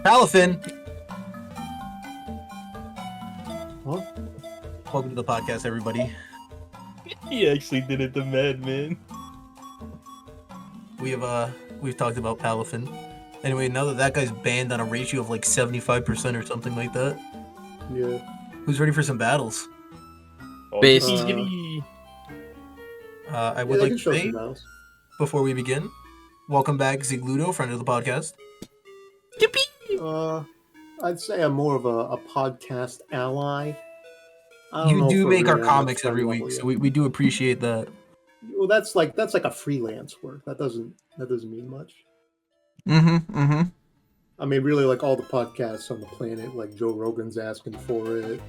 Palafin. Huh? Welcome to the podcast, everybody. He actually did it, the madman. We've talked about Palafin. Anyway, now that guy's banned on a ratio of like 75% or something like that, Yeah. who's ready for some battles? Base. I would they like can to show say, some battles. before we begin, welcome back, Zigludo, friend of the podcast. I'd say I'm more of a podcast ally. I don't You know do for make our real on comics friend every level week, yet. so we do appreciate that. Well, that's like a freelance work. That doesn't mean much. Mm-hmm. I mean, really, like all the podcasts on the planet, like Joe Rogan's asking for it.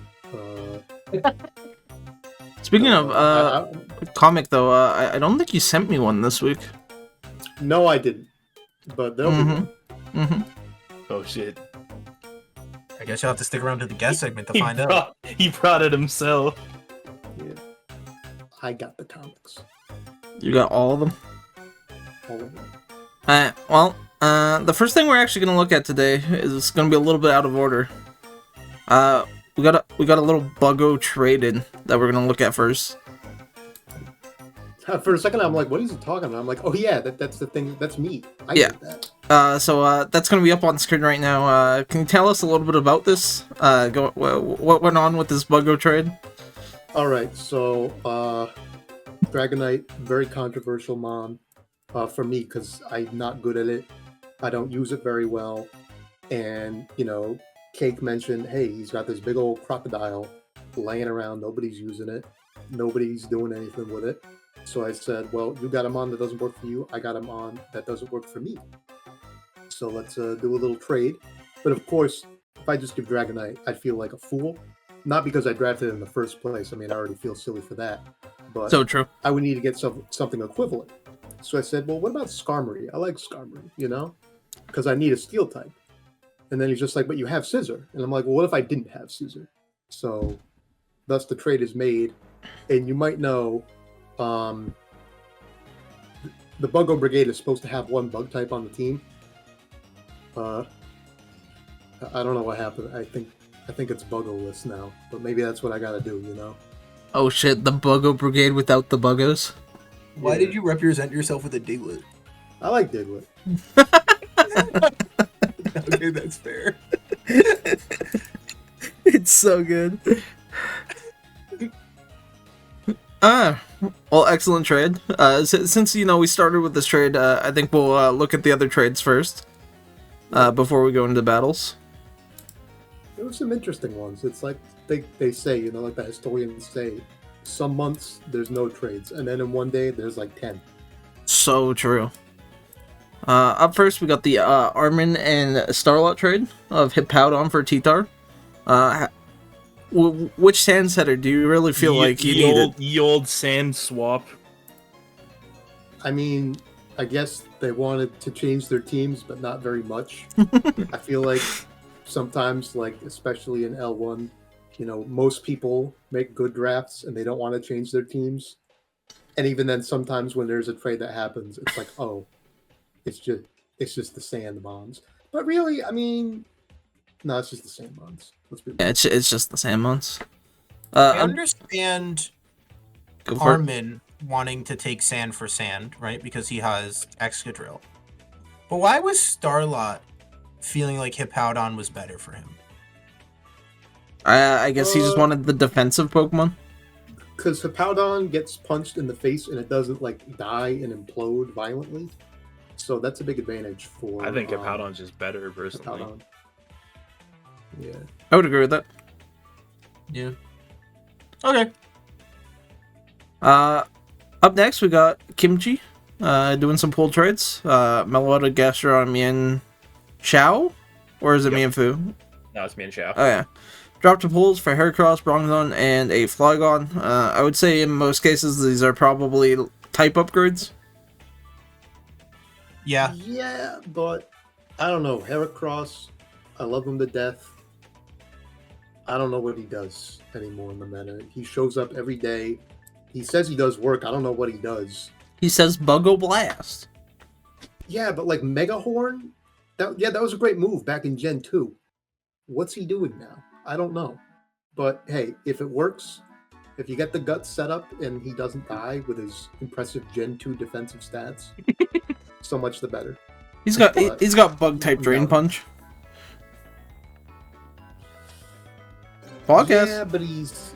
Speaking of I- comic though, I don't think you sent me one this week. no, I didn't. But there'll be one. Mm-hmm. Oh shit. I guess you'll have to stick around to the guest segment to find out. He brought it himself. Yeah. I got the comics. You got all of them. All of them. The first thing we're actually gonna look at today is gonna be a little bit out of order. We got a little buggo traded that we're gonna look at first. For a second, I'm like, what is he talking about? I'm like, oh yeah, that's the thing. That's me. I Yeah. did that. So that's gonna be up on the screen right now. Can you tell us a little bit about this? What went on with this buggo trade? All right, so Dragonite, very controversial mon for me because I'm not good at it. I don't use it very well, and Cake mentioned, hey, he's got this big old crocodile laying around. Nobody's using it. Nobody's doing anything with it. So I said, well, you got him on that doesn't work for you. I got him on that doesn't work for me. So let's do a little trade. But of course, if I just give Dragonite, I'd feel like a fool. Not because I drafted it in the first place. I mean, I already feel silly for that. But So true. I would need to get something equivalent. So I said, well, what about Skarmory? I like Skarmory, because I need a steel type. And then he's just like, but you have Scissor. And I'm like, well, what if I didn't have Scissor? So thus the trade is made. And you might know the Buggo Brigade is supposed to have one bug type on the team. I don't know what happened. I think it's Buggo-less now. But maybe that's what I got to do, Oh shit, the buggo brigade without the buggos. Why Yeah. did you represent yourself with a Diglett? I like Diglett. Okay, that's fair. It's so good. Well, excellent trade. Since we started with this trade, I think we'll look at the other trades first, before we go into battles. There were some interesting ones. It's like they say, like the historians say, some months there's no trades, and then in one day there's like 10. So true. Up first, we got the Armin and Starlot trade of Hippowdon for T-Tar. Which sand setter do you really feel like you needed? Ye old sand swap. I mean, I guess they wanted to change their teams, but not very much. I feel like sometimes, like especially in L1, most people make good drafts and they don't want to change their teams. And even then, sometimes when there's a trade that happens, it's like, oh, it's just the sand bonds. But really, I mean, no, it's just the sand bonds. Let's be Yeah, it's just the sand months. I understand Go for it. Armin wanting to take sand for sand, right? Because he has Excadrill. But why was Starlot feeling like Hippowdon was better for him? I guess he just wanted the defensive Pokemon. Because Hippowdon gets punched in the face and it doesn't like die and implode violently. So that's a big advantage for. I think Hippowdon's just better personally. Hippowdon. Yeah. I would agree with that. Yeah. Okay. Up next, we got Kimchi, doing some pool trades. Melota, Gastron, Mian Xiao? Or is it Yep. Mianfu? No, it's Mienshao. Oh, yeah. Drop to pools for Heracross, Bronzong, and a Flygon. I would say in most cases, these are probably type upgrades. Yeah. Yeah, but I don't know. Heracross, I love him to death. I don't know what he does anymore in the meta. He shows up every day. He says he does work. I don't know what he does. He says Buggo Blast. Yeah, but like Megahorn, that was a great move back in Gen 2. What's he doing now? I don't know. But hey, if it works, if you get the guts set up and he doesn't die with his impressive Gen 2 defensive stats, so much the better. He's got bug type drain No. punch. Podcast. Yeah, but he's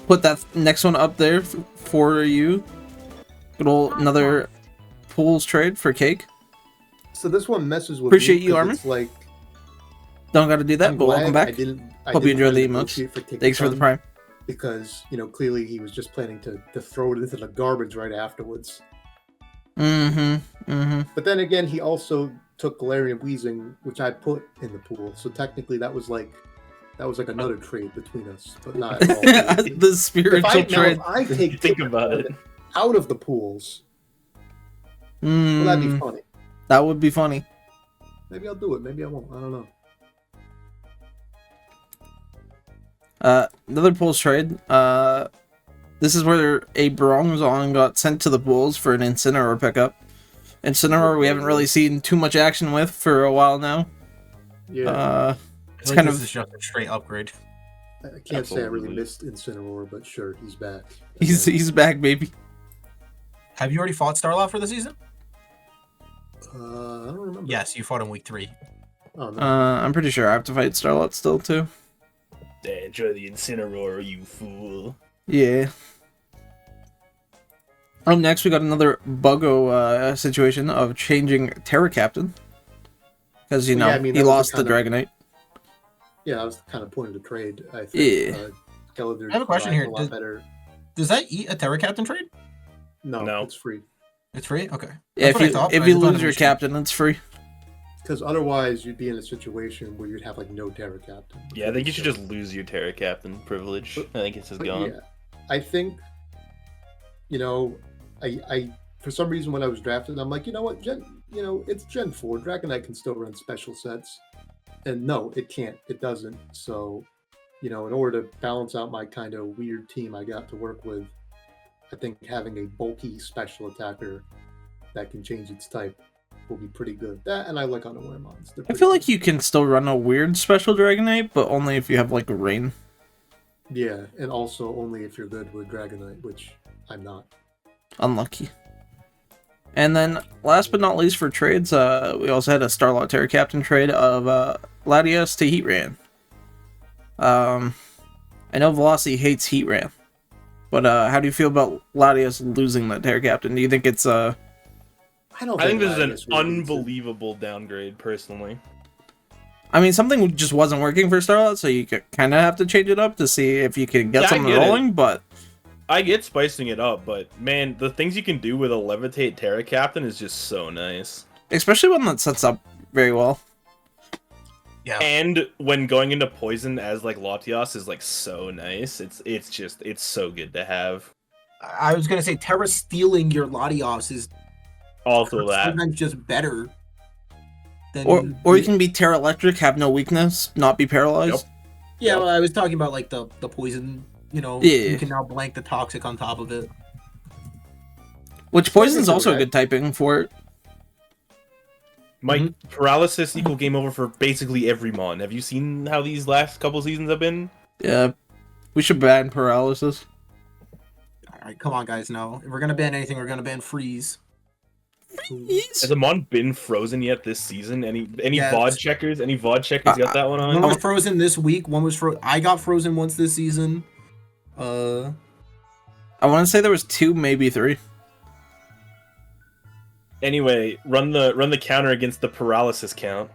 Put that next one up there for you. Good old another pools trade for Cake. So this one messes with Appreciate me you, 'cause Armin. It's like Don't gotta do that, I'm but welcome glad back. I Hope you didn't enjoyed the wanna emotes. negotiate for Cake Thanks for the Sun prime. because clearly he was just planning to throw it into the garbage right afterwards. But then again, he also took Galarian Wheezing, which I put in the pool. So technically, that was like another trade between us, but not at all. The spiritual trade. If I take Think about it. out of the pools, well, that'd be Mm, funny. that would be funny. Maybe I'll do it. Maybe I won't. I don't know. Another pools trade. This is where a Bronzong got sent to the pools for an Incineroar pickup. Incineroar we haven't really seen too much action with for a while now. Yeah, It's kind this of is just a straight upgrade. I can't say I really Absolutely. missed Incineroar, but sure, he's back. he's back, baby. Have you already fought Starlot for the season? I don't remember. Yes, you fought in week 3. Oh, no. I'm pretty sure I have to fight Starlot still too. Enjoy the Incineroar, you fool. Yeah. Next we got another Buggo situation of changing Terra Captain. Because, Well, yeah, I mean, he that was lost the the kind Dragonite. Yeah, that was the kind of point of the trade. I think. Yeah. Gallagher's I have a question drive here. A lot better. Does that eat a Terra Captain trade? No, No. it's free. It's free? Okay. Yeah, That's what I thought, if but I you just wanted lose to your make sure. captain, it's free. Because otherwise, you'd be in a situation where you'd have like no Terra Captain. Yeah, I think you should just lose your Terra Captain privilege. I think it's just But gone. yeah, I think, I for some reason when I was drafted, I'm like, you know what, it's Gen 4. Dragonite can still run special sets, and no, it can't. It doesn't. So, in order to balance out my kind of weird team I got to work with, I think having a bulky special attacker that can change its type will be pretty good. That and I like Unaware Mons. I feel like you can still run a weird special Dragonite, but only if you have like a rain. Yeah, and also only if you're good with Dragonite, which I'm not. Unlucky. And then, last but not least for trades, we also had a Starlot Terra Captain trade of Latios to Heatran. I know Velocity hates Heatran, but how do you feel about Latios losing that Terra Captain? Do you think it's I don't. I think this is an Latias really needs it. unbelievable downgrade, personally. I mean, something just wasn't working for Starlot, so you kind of have to change it up to see if you can get Yeah, I something get it. rolling, but I get spicing it up, but man, the things you can do with a Levitate Terra Captain is just so nice. especially one that sets up very well. Yeah. And when going into poison as like Latios is like so nice. It's so good to have. I was going to say Terra stealing your Latios is Also that. sometimes just better than... Or you can be Terra Electric, have no weakness, not be paralyzed. Yep. Yeah, well, I was talking about like the poison, Yeah. you can now blank the toxic on top of it. Which poison's do also a that. good typing for it. Mike, paralysis equal game over for basically every mon. Have you seen how these last couple seasons have been? Yeah. We should ban paralysis. All right, come on, guys. No, if we're gonna ban anything, we're gonna ban freeze. Has a mon been frozen yet this season? Any Yeah, VOD it's- checkers? Any VOD checkers got that one One on? was frozen this week. One was frozen. I got frozen once this season. I want to say there was 2, maybe 3. Anyway, run the counter against the paralysis count.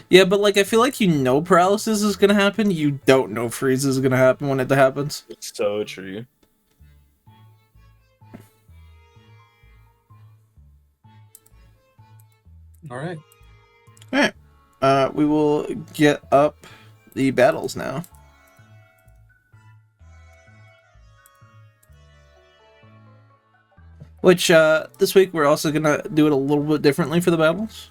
Yeah, but like I feel like paralysis is gonna happen. You don't know freeze is gonna happen when it happens. It's so true. All right. We will get up the battles now. Which, this week we're also gonna do it a little bit differently for the battles.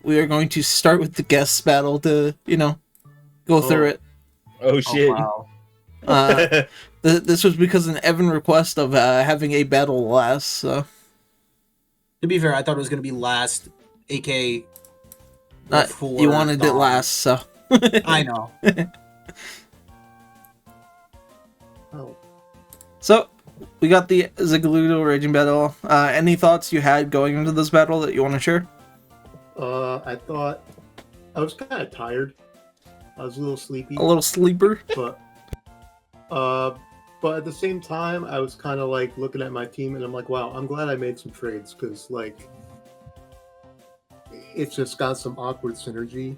We are going to start with the guest battle to, go through it. Oh shit. Oh, wow. The This was because an Evan request of having a battle last. So To be fair, I thought it was gonna be last, AK. Before you wanted it dawn. last, so I know. Oh, so we got the Zigzaludo Raging Battle. Any thoughts you had going into this battle that you want to share? I thought I was kind of tired. I was a little sleepy, A little sleeper. but at the same time, I was kind of like looking at my team, and I'm like, wow, I'm glad I made some trades because like it's just got some awkward synergy.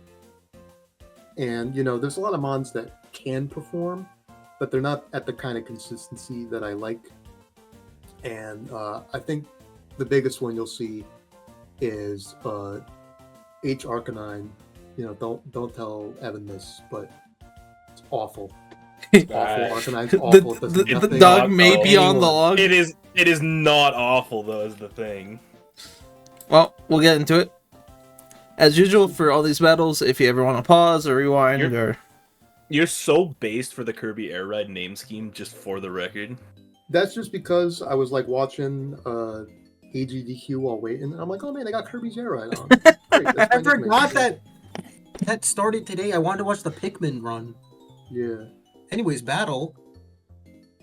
And there's a lot of mons that can perform, but they're not at the kind of consistency that I like. And I think the biggest one you'll see is H Arcanine. Don't tell Evan this, but it's awful. It's awful. Arcanine's awful. It does The nothing dog for may be on the anyone. log. It is not awful though, is the thing. Well, we'll get into it. As usual for all these battles, if you ever want to pause or rewind You're so based for the Kirby Air Ride name scheme, just for the record. That's just because I was like watching AGDQ while waiting, and I'm like, oh man, I got Kirby's Air Ride on. Great, that's I my nickname. forgot that started today. I wanted to watch the Pikmin run. Yeah. Anyways, battle.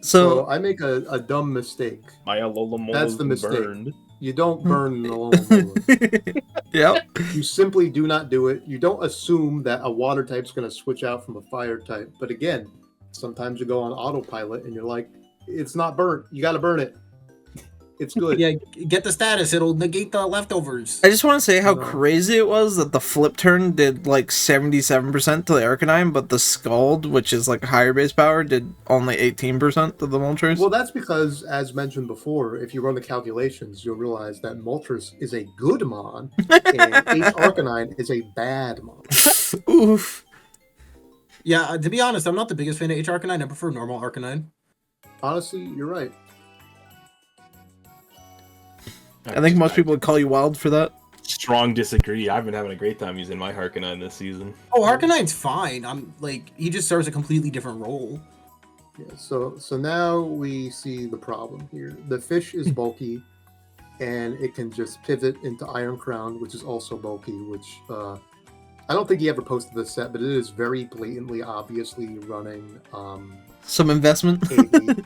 So I make a dumb mistake. My Alola That's the mistake. burned. You don't burn the Alomomola. Yep. You simply do not do it. You don't assume that a water type's going to switch out from a fire type. But again, sometimes you go on autopilot and you're like, it's not burnt. You got to burn it. It's good. Yeah, get the status. It'll negate the leftovers. I just want to say how No. crazy it was that the flip turn did like 77% to the Arcanine, but the Scald, which is like higher base power, did only 18% to the Moltres. Well, that's because, as mentioned before, if you run the calculations, you'll realize that Moltres is a good mon, and H Arcanine is a bad mon. Oof. Yeah, to be honest, I'm not the biggest fan of H Arcanine. I prefer normal Arcanine. Honestly, you're right. I think most people would call you wild for that. Strong disagree. I've been having a great time using my Harkonine this season. Oh, Arcanine's fine. I'm like, he just serves a completely different role. Yeah, so now we see the problem here. The fish is bulky, and it can just pivot into Iron Crown, which is also bulky, which I don't think he ever posted this set, but it is very blatantly, obviously running Some investment. AV.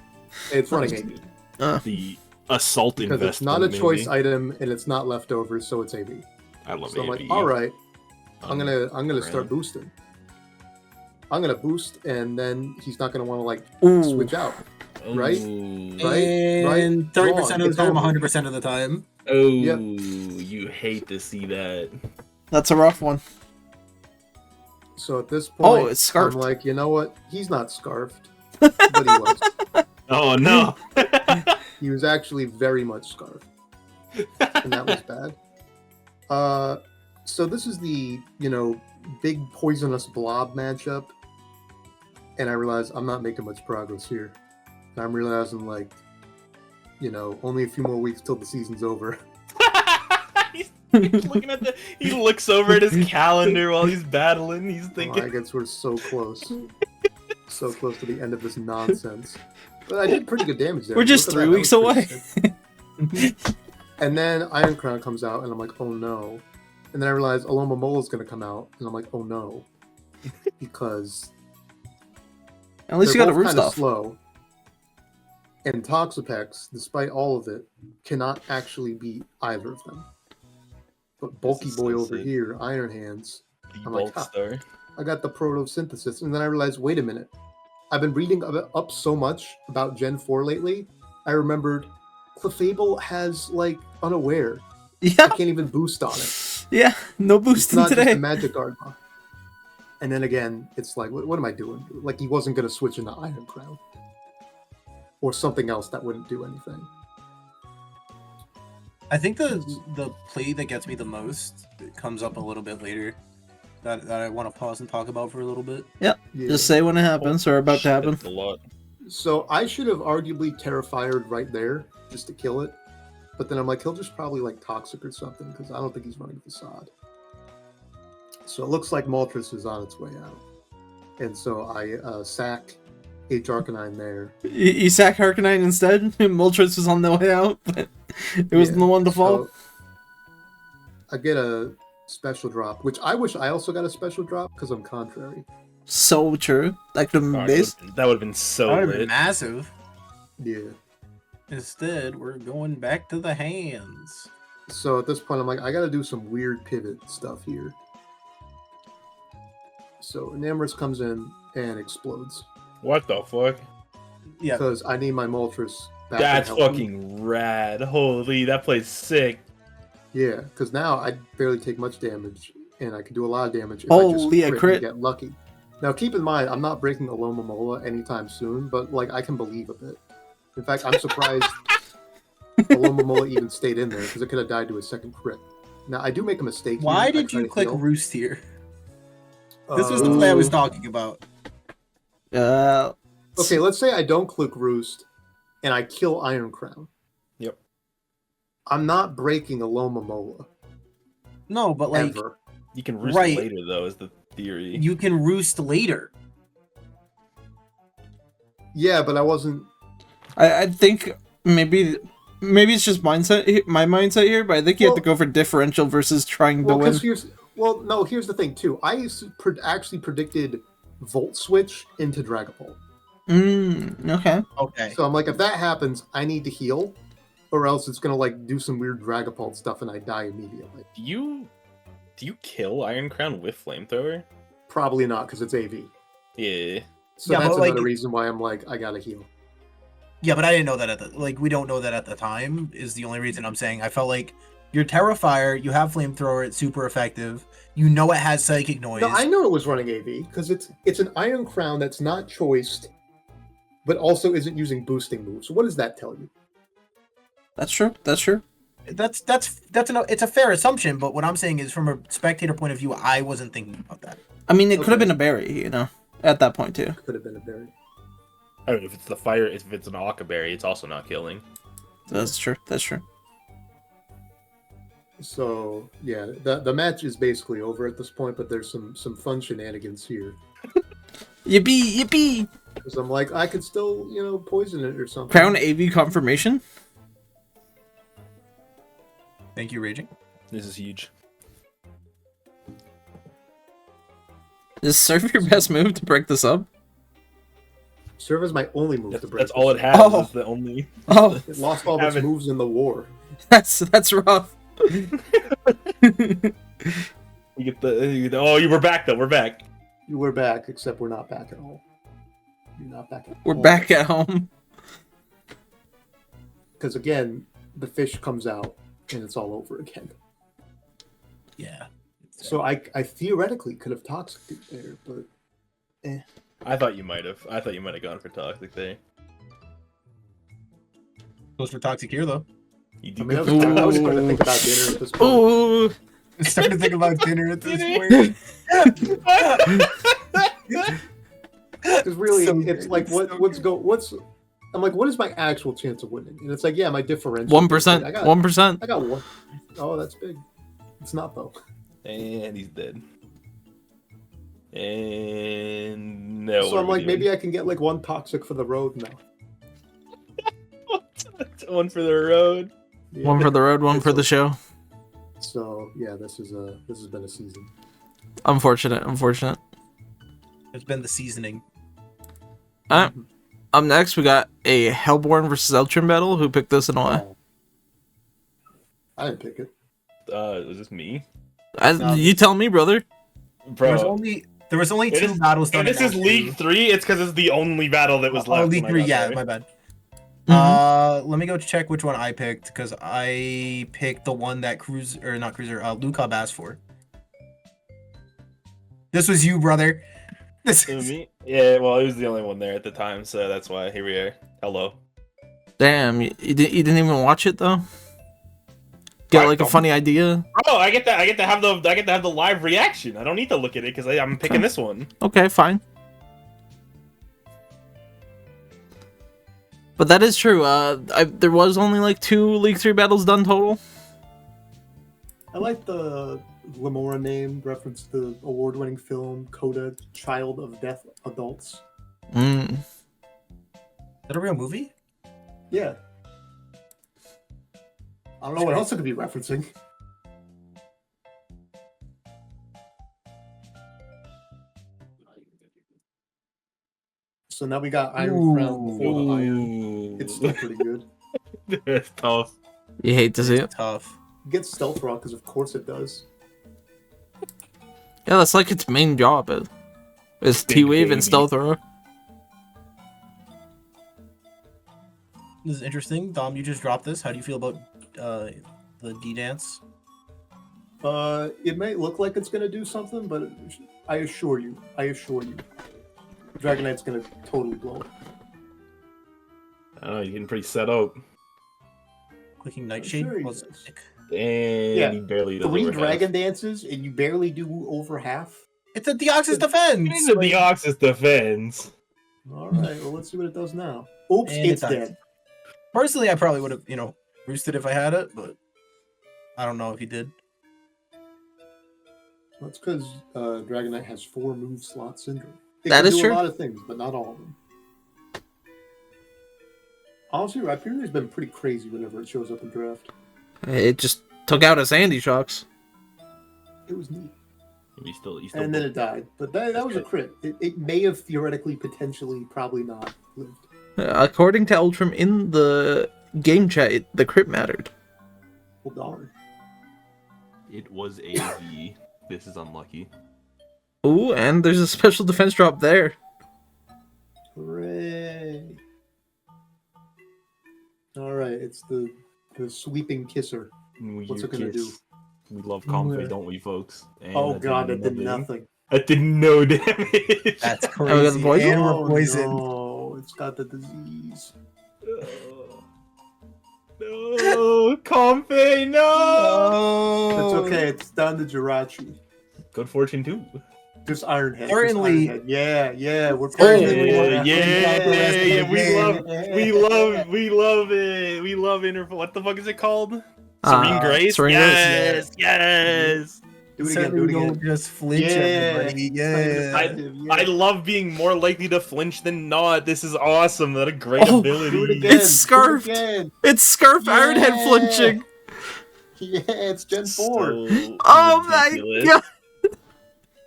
It's running AV. The assault Because investment. it's not a choice maybe. item, and it's not leftovers, so it's AV. I love So I'm AV. like, all right, I'm gonna Brand. start boosting. I'm gonna boost, and then he's not gonna want to like Ooh. switch out. Right? Ooh. Right? And 30% of the It's time, over. 100% of the time. Oh, Yep. you hate to see that. That's a rough one. So at this point, Oh, it's scarfed. I'm like, you know what? He's not scarfed, but he was. Oh no. He was actually very much scarfed, and that was bad. So this is the big poisonous blob matchup, and I realized I'm not making much progress here. And I'm realizing like, only a few more weeks till the season's over. he's looking at he looks over at his calendar while he's battling. He's Oh, thinking. I guess we're so close, so close to the end of this nonsense. But I did pretty good damage there. We're just Look at 3 that, weeks that was away. pretty sick. And then Iron Crown comes out, and I'm like, oh no. And then I realize Alomomola is going to come out, and I'm like, oh no. Because At least you they're got a both roost kind of off. slow. And Toxapex, despite all of it, cannot actually beat either of them. But Bulky is Boy so over sick. here, Iron Hands, The I'm like, Bolt huh. Star. I got the Protosynthesis. And then I realized, wait a minute. I've been reading up so much about Gen 4 lately. I remembered Clefable has, like, Unaware. I Yeah, can't even boost on it. yeah. No It's boosting not just today. a Magic Guard buff. And then again, it's like, what am I doing? Like, he wasn't going to switch into Iron Crown. Or something else that wouldn't do anything. I think the play that gets me the most comes up a little bit later. That I want to pause and talk about for a little bit. Yeah. Just say when it happens or about to happen. That's a lot. So I should have arguably Terrified right there just to kill it. But then I'm like, he'll just probably like Toxic or something because I don't think he's running Facade. So it looks like Moltres is on its way out. And so I sack H Arcanine there. You sack Harkonite instead. Moltres was on the way out, but it wasn't the one to fall. So I get a special drop, which I wish I also got a special drop because I'm contrary. So true. That could have been Oh, base. that would have been so That would have been lit. massive. Yeah. Instead, we're going back to the hands. So at this point, I'm like, I got to do some weird pivot stuff here. So Enamorus comes in and explodes What the fuck? Yeah. because I need my Moltres back. That's in health. fucking rad. Holy, that play's sick. Yeah, because now I barely take much damage, and I can do a lot of damage if I Holy, a just crit. and get lucky. Now, keep in mind, I'm not breaking Alomomola anytime soon, but like I can believe a bit. In fact, I'm surprised Alomomola even stayed in there because it could have died to a second crit. Now, I do make a mistake. Why here. I did try you to click heal. Roost here? This was the play I was talking about. Okay, let's say I don't click Roost and I kill Iron Crown. Yep. I'm not breaking Alomomola No, but like ever. You can roost Right. later, though, is the theory. you can roost later. Yeah, but I wasn't. I think maybe it's just mindset. My mindset here, but I think you have to go for differential versus trying to Well, win. because here's the thing too. I actually predicted Volt Switch into Dragon Ball. Okay. Okay. So I'm like, if that happens, I need to heal, or else it's gonna like do some weird Dragapult stuff and I die immediately. Do you kill Iron Crown with Flamethrower? Probably not because it's AV. Yeah. So Yeah, that's but, like- another reason why I'm like, I gotta heal. Yeah, but I didn't know that at the we don't know that at the time is the only reason I'm saying. I felt like you're Terrifier, you have Flamethrower, it's super effective. You know it has Psychic Noise. No, I know it was running AV because it's an Iron Crown that's not choiced, but also isn't using boosting moves. So what does that tell you? That's true. That's true. It's a fair assumption, but what I'm saying is from a spectator point of view, I wasn't thinking about that. I mean, it could have Okay. been a berry, at that point too. Could have been a berry. I mean, if it's the fire, if it's an Akaberry, it's also not killing. That's true. That's true. So yeah, the match is basically over at this point, but there's some fun shenanigans here. Yippee! Yippee! Because I'm like, I could still, poison it or something. Crown AV confirmation. Thank you, Raging. This is huge. Just serve your best move to break this up. Serve as my only move to break. That's all it this. has. Oh. Is the only. Oh, It lost all of its Haven't- moves in the war. that's rough. We get the. Oh, you were back though. We're back. We're back, except we're not back at all. You're not back at all. We're back at home. Because again, the fish comes out and it's all over again. Yeah. So I theoretically could have toxic there, but I thought you might have. I thought you might have gone for toxic there. Goes for Toxic here, though. You I do. mean, I go was for starting to think about dinner at this point. Ooh. Starting to think about dinner at this Dinner. point. Because really, So it's good, like, it's what's so I'm like, what is my actual chance of winning? And it's like, yeah, my differential. 1%. I got 1%. I got one. Oh, that's big. It's not though. And he's dead. And no. So I'm like, maybe I can get like one toxic for the road now. One for the road. Yeah. One for the road, one for the show. So yeah, this has been a season. Unfortunate. It's been the seasoning. Up next, we got a Hellborn versus Eltrin battle. Who picked this and why? I didn't pick it. Is this me? You tell me, brother. Bro. There was only It two is- battles done. And this in is Act League Two. 3. It's because it's the only battle that was left. Oh, League when I 3, got yeah, there. my bad. Mhm. Let me go check which one I picked because I picked the one that Luca asked for. This was you, brother. This It was is me? Yeah, well, it was the only one there at the time, so that's why. Here we are. Hello. Damn, you didn't even watch it though. Get like a funny idea. Oh, I get to have the live reaction. I don't need to look at it because I'm picking this one. Okay, fine. But that is true. There was only like 2 League 3 battles done total. I like the Lamora name reference to the award-winning film Coda: Child of Deaf Adults. that a real movie? Yeah. I don't know what else it could be referencing. So now we got Iron Crown before the Iron. It's still pretty good. It's tough. You hate to see it. Tough. It gets Stealth Rock because of course it does. Yeah, that's like its main job. Is T-Wave and Stealth Rock. This is interesting. Dom, you just dropped this. How do you feel about the D dance? It may look like it's gonna do something, but I assure you, Dragonite's gonna totally blow it. I don't know, you're getting pretty set up. Clicking I'm Nightshade sure he was does. sick. And he barely does 3 over dragon dances and you barely do over half. It's a Deoxys defense. Into the Deoxys defense. All right, well let's see what it does now. Oops, And it's it died. dead. Personally, I probably would have, boosted if I had it, but I don't know if he did. That's because Dragonite has 4 move slot syndrome. It That can is do true. a lot of things, but not all of them. Honestly, Rhyperior has been pretty crazy whenever it shows up in draft. It just took out his Sandy Shocks. It was neat. You still And then it died. But that was a crit. It may have theoretically, potentially, probably not lived. According to Ultram in the game chat, the crit mattered. Well, darn. It was AV. This is unlucky. Ooh, and there's a special defense drop there. Hooray. Alright, it's the sweeping kisser. What's it gonna do? We love comfy, don't we, folks? And Oh that god, that did nothing. nothing. That did no damage. That's we got the crazy. poison? And we're Oh, poisoned. no, it's got the disease. No, comfy, no. It's okay, it's down to Jirachi. Good fortune too. Just Ironhead. just Certainly. Ironhead. Yeah, we're Oh, playing Yeah, we love it. We love interval. What the fuck is it called? Serene Grace. Serene Grace. Yes. Do it again, Certainly do it again. don't just flinch, Yeah. everybody. Yeah. I love being more likely to flinch than not. This is awesome. That a great Oh, ability. Do it again. It's scarfed. Do it again. It's Scarf Yeah. Ironhead flinching. Yeah, it's Gen 4. So Oh my ridiculous. god.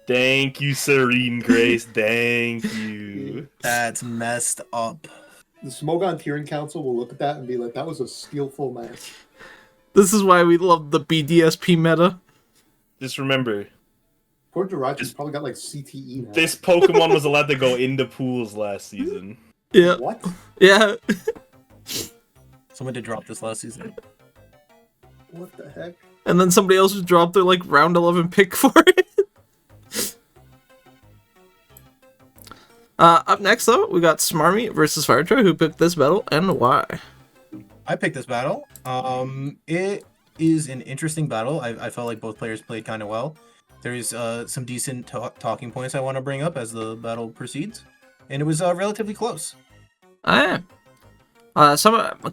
Thank you, Serene Grace. Thank you. That's messed up. The Smogon Tiering Council will look at that and be like, that was a skillful match. This is why we love the BDSP meta. Just remember, Poor Jirachi's probably got like CTE now. this Pokemon was allowed to go into pools last season. Yeah. What? Yeah. Someone did drop this last season. What the heck? And then somebody else just dropped their like round 11 pick for it. Up next though, we got Smarmy versus Firetra. Who picked this battle and why? I picked this battle. It is an interesting battle. I felt like both players played kind of well. There's some decent talking points I want to bring up as the battle proceeds, and it was relatively close. Some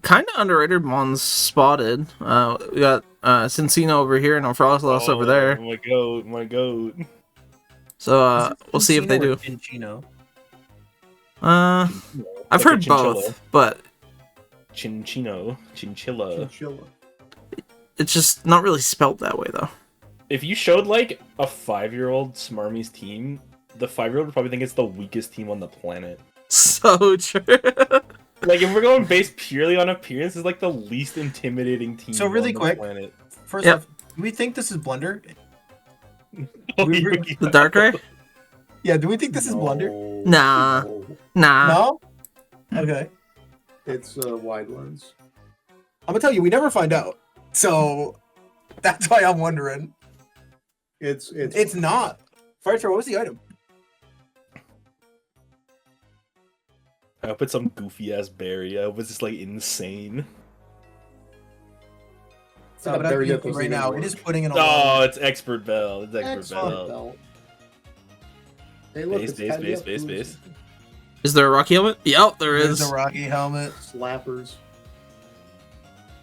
kind of underrated ones spotted. We got Cincino over here and Frostloss over there. My goat. So we'll see if they do. Cinchino? I've Like heard a chinchilla. both, but Chinchilla. Chinchilla. it's just not really spelt that way though. If you showed like a 5-year-old Smarmy's team, the 5-year-old would probably think it's the weakest team on the planet. So true. Like if we're going based purely on appearance, it's like the least intimidating team So really on the quick, planet. First Yep. off, do we think this is Blunder? Oh, We- you- The Darkrai? Yeah, do we think this is Blunder? Nah. No. Nah. No? Okay. It's wide lens. I'm gonna tell you, we never find out. So that's why I'm wondering. It's not. Firetrail, what was the item? I hope it's some goofy ass berry. I hope it's just like insane. It's not but I'm very looking good right now. It is putting in a Oh, lot. it's Expert Bell. It's Expert Excellent Bell. belt. Hey, look, Base, it's base, tied base, up. base, base. Is there a Rocky helmet? Yep, there There's is. a Rocky helmet. Slappers.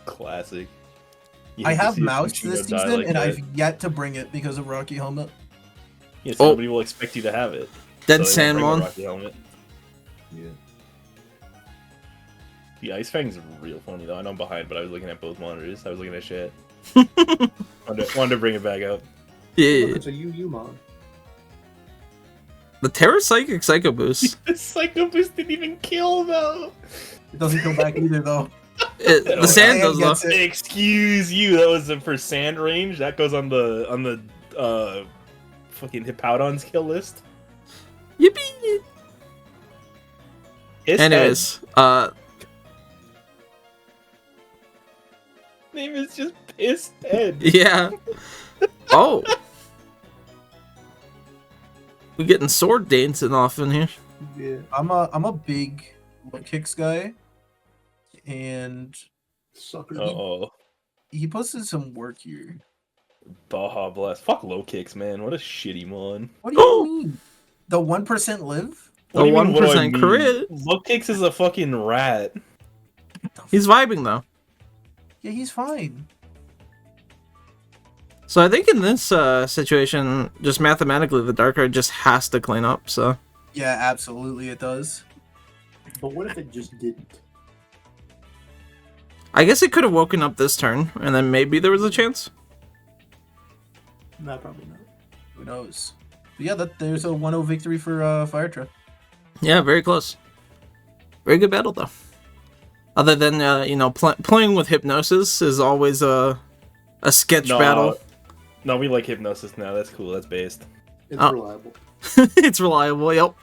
Classic. You I hate to have see a moused Pikachu this die season, like and that. I've yet to bring it because of Rocky helmet. Yes, Oh. nobody will expect you to have it. Dead so they won't bring the Sandmon. Rocky helmet. Yeah. The Ice Fang's real funny though. I know I'm behind, but I was looking at both monitors. I was looking at shit. wanted to bring it back up. Yeah. Look, it's a UU mod. The Terra Psychic Psycho Boost. The Psycho Boost didn't even kill though. It doesn't come back either, though. The sand does though. gets it. Excuse you. That was for sand range. That goes on the fucking Hippowdon's kill list. Yippee! His Anyways, name is just Piss Head. yeah. Oh. We getting sword dancing off in here. Yeah. I'm a big low kicks guy, and Sucker. Oh, he posted some work here. Baja Blast. Fuck low kicks, man. What a shitty mon. What do you mean? The 1% live? The What do you mean, what do I 1% mean? crit. Low kicks is a fucking rat. He's vibing though. Yeah, he's fine. So I think in this situation, just mathematically, the Dark Card just has to clean up. So Yeah, absolutely it does. But what if it just didn't? I guess it could have woken up this turn, and then maybe there was a chance. Nah, probably not. Who knows? But yeah, there's a 1-0 victory for Fire Trap. Yeah, very close. Very good battle though. Other than playing with Hypnosis is always a sketch battle. No, we like Hypnosis now. That's cool. That's based. It's Oh. reliable. It's reliable. Yep.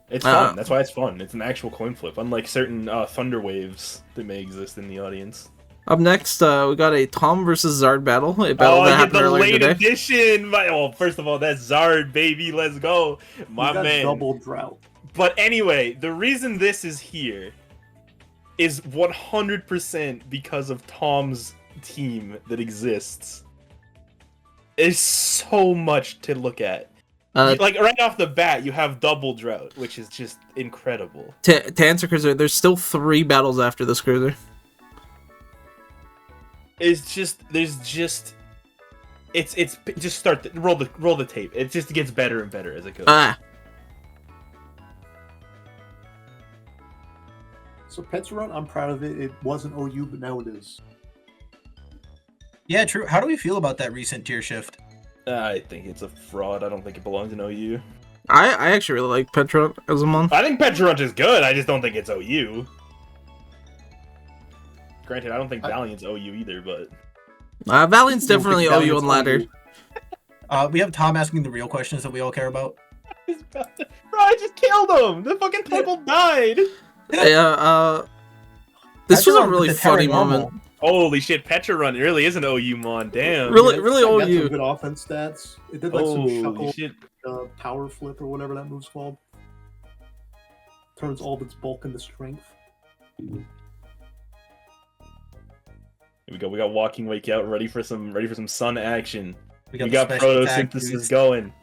It's fun. That's why it's fun. It's an actual coin flip, unlike certain Thunder Waves that may exist in the audience. Up next, we got a Tom versus Zard battle. A battle Oh, that you get happened the earlier late today. edition. First of all, that's Zard, baby. Let's go, my We got man. double drought. But anyway, the reason this is here is 100% because of Tom's team that exists. There's so much to look at. Like right off the bat, you have double drought, which is just incredible. To answer Cruiser, there's still 3 battles after this Cruiser. It's just roll the tape. It just gets better and better as it goes. So Pets Run, I'm proud of it. It wasn't OU, but now it is. Yeah, true. How do we feel about that recent tier shift? I think it's a fraud. I don't think it belongs in OU. I actually really like Petra as a mon. I think Petrunt is good. I just don't think it's OU. Granted, I don't think Valiant's OU either, but Valiant's You don't definitely think OU on Valiant's ladder. We have Tom asking the real questions that we all care about. bro, I just killed him. The fucking table died. Yeah, this was a really funny moment. Holy shit, Petrarun really is an OU mon. Damn. Really, Yeah, really it's got OU. some good offense stats. It did like some Holy shuffle, shit. power flip or whatever that move's called. Turns all of its bulk into strength. Here we go. We got Walking Wake out, ready for some sun action. We got the special attack photosynthesis dudes. going.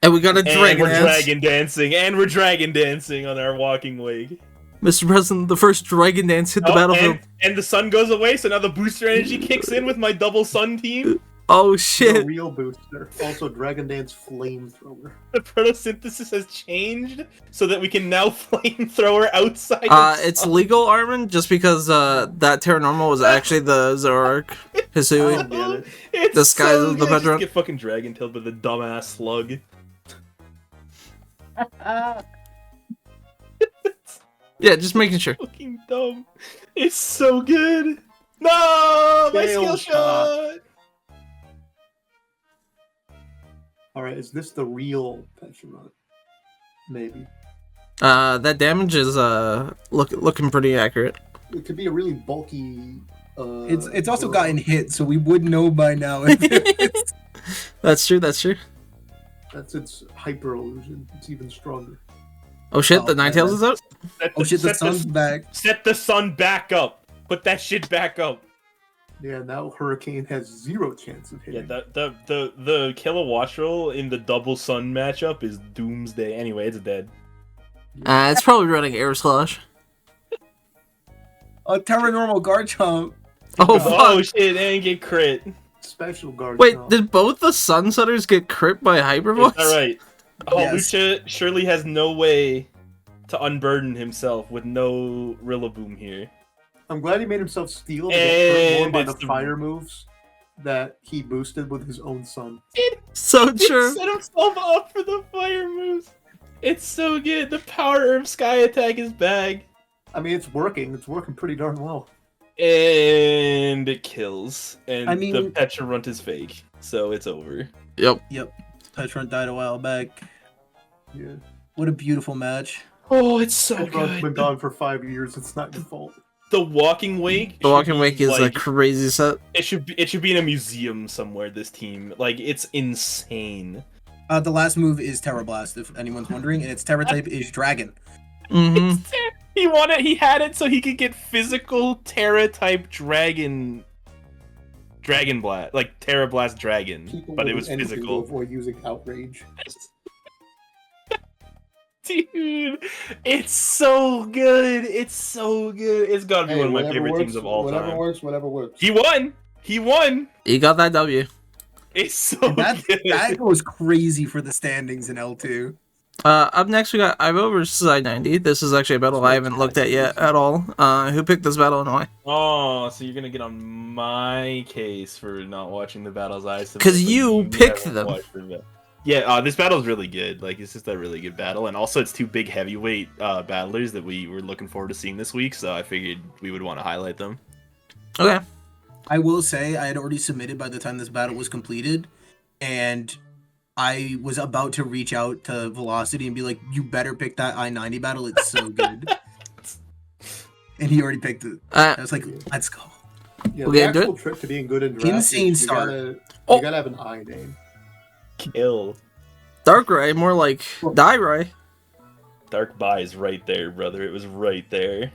And we got a And dragon we're dance. dragon dancing. And we're dragon dancing on our Walking Wake. Mr. President, the first dragon dance hit the battlefield. And the sun goes away, so now the booster energy kicks in with my double sun team. Oh The shit. real booster. Also, Dragon Dance Flamethrower. The photosynthesis has changed so that we can now flamethrower outside. of It's sun. legal, Armin, just because that Terra Normal was actually the Zoroark Hisui. I get it. It's Disguise so as the good. Petrarch. Just get fucking dragon tailed by the dumbass slug. Yeah, just making sure. Fucking dumb. It's so good. No, my Fail skill shot. shot. Alright, is this the real Petrarch? Maybe. That damage is looking pretty accurate. It could be a really bulky. It's also gotten hit, so we would know by now. If it's... That's true. That's true. That's its hyper illusion. It's even stronger. Oh shit, Oh, the Ninetales is out. Oh shit, the sun's back. Set the sun back up. Put that shit back up. Yeah, now Hurricane has 0 chance of Yeah, hitting. the kilowatt roll in the double sun matchup is doomsday. Anyway, it's dead. It's probably running Air Slash. A Terra Normal Garchomp. Oh Oh fuck. shit, and get crit. Special guard. Wait, jump. did both the Sunsetters get crit by Hyper Is Voice? that right? Oh, Yes. Lucha surely has no way to unburden himself with no Rillaboom here. I'm glad he made himself steal to get hurt more by And the it's the- fire moves that he boosted with his own son. So He true. set himself up for the fire moves. It's so good. The power of Sky Attack is back. I mean, it's working. It's working pretty darn well. And it kills. And I mean- the Petra Runt is fake. So it's over. Yep. Yep. Touchfront died a while back. Yeah. What a beautiful match. Oh, it's so Edron's been good. gone for 5 years. It's not your fault. The Walking Wake. The Walking should Wake be, is a like, crazy set. It should be in a museum somewhere. This team, like, it's insane. The last move is Terra Blast, if anyone's wondering, and its Terra type is Dragon. Mm-hmm. He wanted. He had it so he could get physical Terra type Dragon Blast, like Terra Blast Dragon, People but will it do was anything to physical. avoid using outrage. Dude, it's so good. It's so good. It's gotta be one of my favorite teams of all time. Whatever works. He won. He won. You got that W. It's so That good. that goes crazy for the standings in L2. Up next we got Ivo versus I-90. This is actually a battle I haven't looked at yet at all. Who picked this battle and why? Oh, so you're gonna get on my case for not watching the battles I submitted. 'Cause you picked haven't them. watched them yet. Yeah, this battle's really good. Like, it's just a really good battle, and also it's two big heavyweight battlers that we were looking forward to seeing this week. So I figured we would want to highlight them. Okay. I will say I had already submitted by the time this battle was completed, and I was about to reach out to Velocity and be like, "You better pick that I-90 battle. It's so good." And he already picked it. I was like, "Let's go." Yeah, Okay, the do actual trick to being good in draft Insane is start. You Oh. gotta have an I name. Kill. Darkrai, more like Dairai. Dark Buy is right there, brother. It was right there.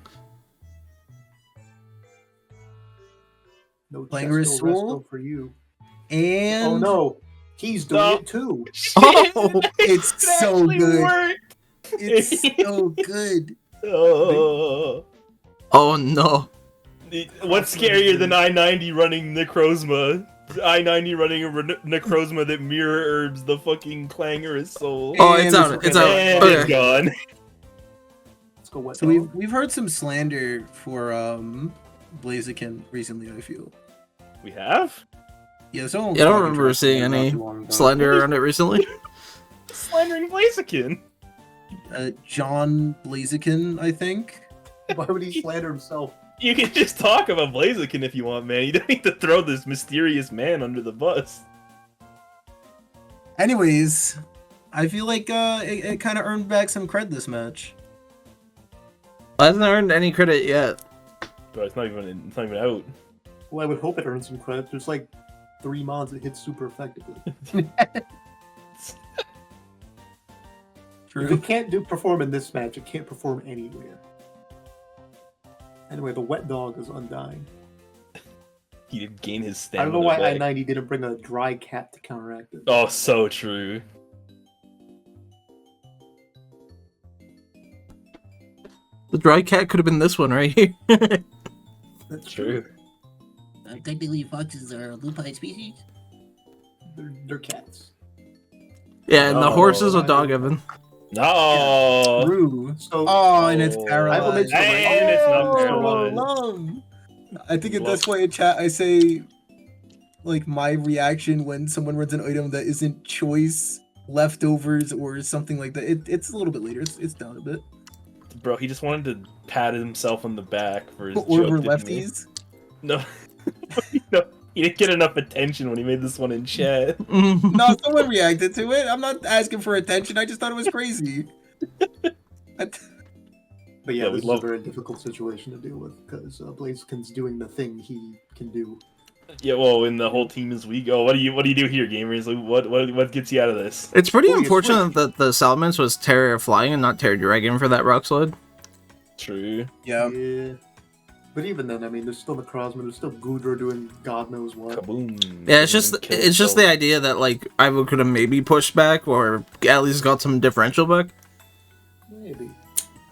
No Playing Chesto Resto? Resto for you. And Oh no, he's doing No. it too. Oh, it's It so actually good. worked. It's so good. Oh. oh no. What's scarier than I-90 running Necrozma? I-90 running a Necrozma that mirror herbs the fucking clangorous soul. Oh, And it's out. It's out. And Okay. it's gone. Let's go wet So dog. we've heard some slander for Blaziken recently, I feel. We have? Yeah, someone was Yeah, I don't talking remember trash seeing about it not any too long ago. slander around it recently. Slandering Blaziken. John Blaziken, I think. Why would he slander himself? You can just talk about Blaziken if you want, man. You don't need to throw this mysterious man under the bus. Anyways, I feel like it kind of earned back some cred this match. Hasn't earned any credit yet. But it's not even out. Well, I would hope it earns some credit. There's like 3 mods that hit super effectively. If True. it can't perform in this match, it can't perform anywhere. Anyway, the wet dog is undying. He did gain his I stamina. don't know why back. I-90 didn't bring a dry cat to counteract it. Oh, so true. The dry cat could have been this one right here. That's True. Technically, foxes are a lupine species. They're cats. Yeah, and the Oh, horse is a I- dog, Evan. No. True. So Oh, and it's Oh. paralyzed. I will make sure my- And it's not Oh, paralyzed. lung. I think at this point in chat, I say, like, my reaction when someone runs an item that isn't choice, leftovers, or something like that. It's a little bit later. It's down a bit. Bro, he just wanted to pat himself on the back for his Or joke, we're didn't he? lefties. No. No, he didn't get enough attention when he made this one in chat. No, someone reacted to it. I'm not asking for attention. I just thought it was crazy. But yeah, Yeah, we this is love- a very difficult situation to deal with because Blaziken's doing the thing he can do. Yeah, well, when the whole team is weak. Oh, what do you do here, gamers? Like, what gets you out of this? It's pretty Oh, it's unfortunate that the Salamence was Terra Flying and not Terra Dragon for that rock slide. True. Yeah. Yeah. But even then, I mean, there's still Necrozma, there's still Goodra doing God knows what. Kaboom. Yeah, it's just Kill it's just himself. the idea that like Ivo could have maybe pushed back or at least got some differential back. Maybe.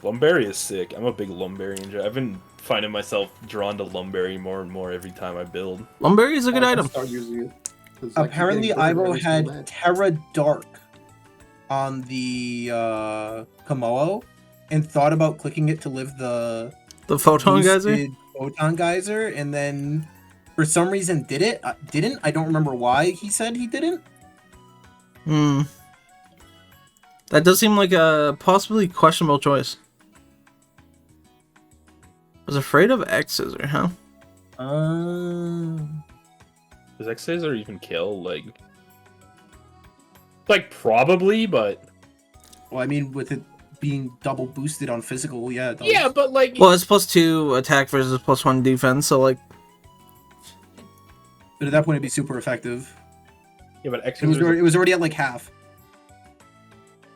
Lumberry is sick. I'm a big Lumberry enjoyer. I've been finding myself drawn to Lumberry more and more every time I build. Lumberry is a good I can item. Start using it. 'cause I keep Apparently, getting burned Ivo every single had match. Terra Dark on the Komodo, and thought about clicking it to live the photon geyser. boosted photon geyser, and then for some reason didn't. I don't remember why he said he didn't. Hmm. That does seem like a possibly questionable choice. Was afraid of X Scissor, huh? Does X Scissor even kill? Like probably, but Well, I mean, with it being double boosted on physical, yeah. It does. yeah, but like Well, it's +2 attack versus +1 defense, so like. But at that point, it'd be super effective. yeah, but X It was Scissor. already, it was already at like half.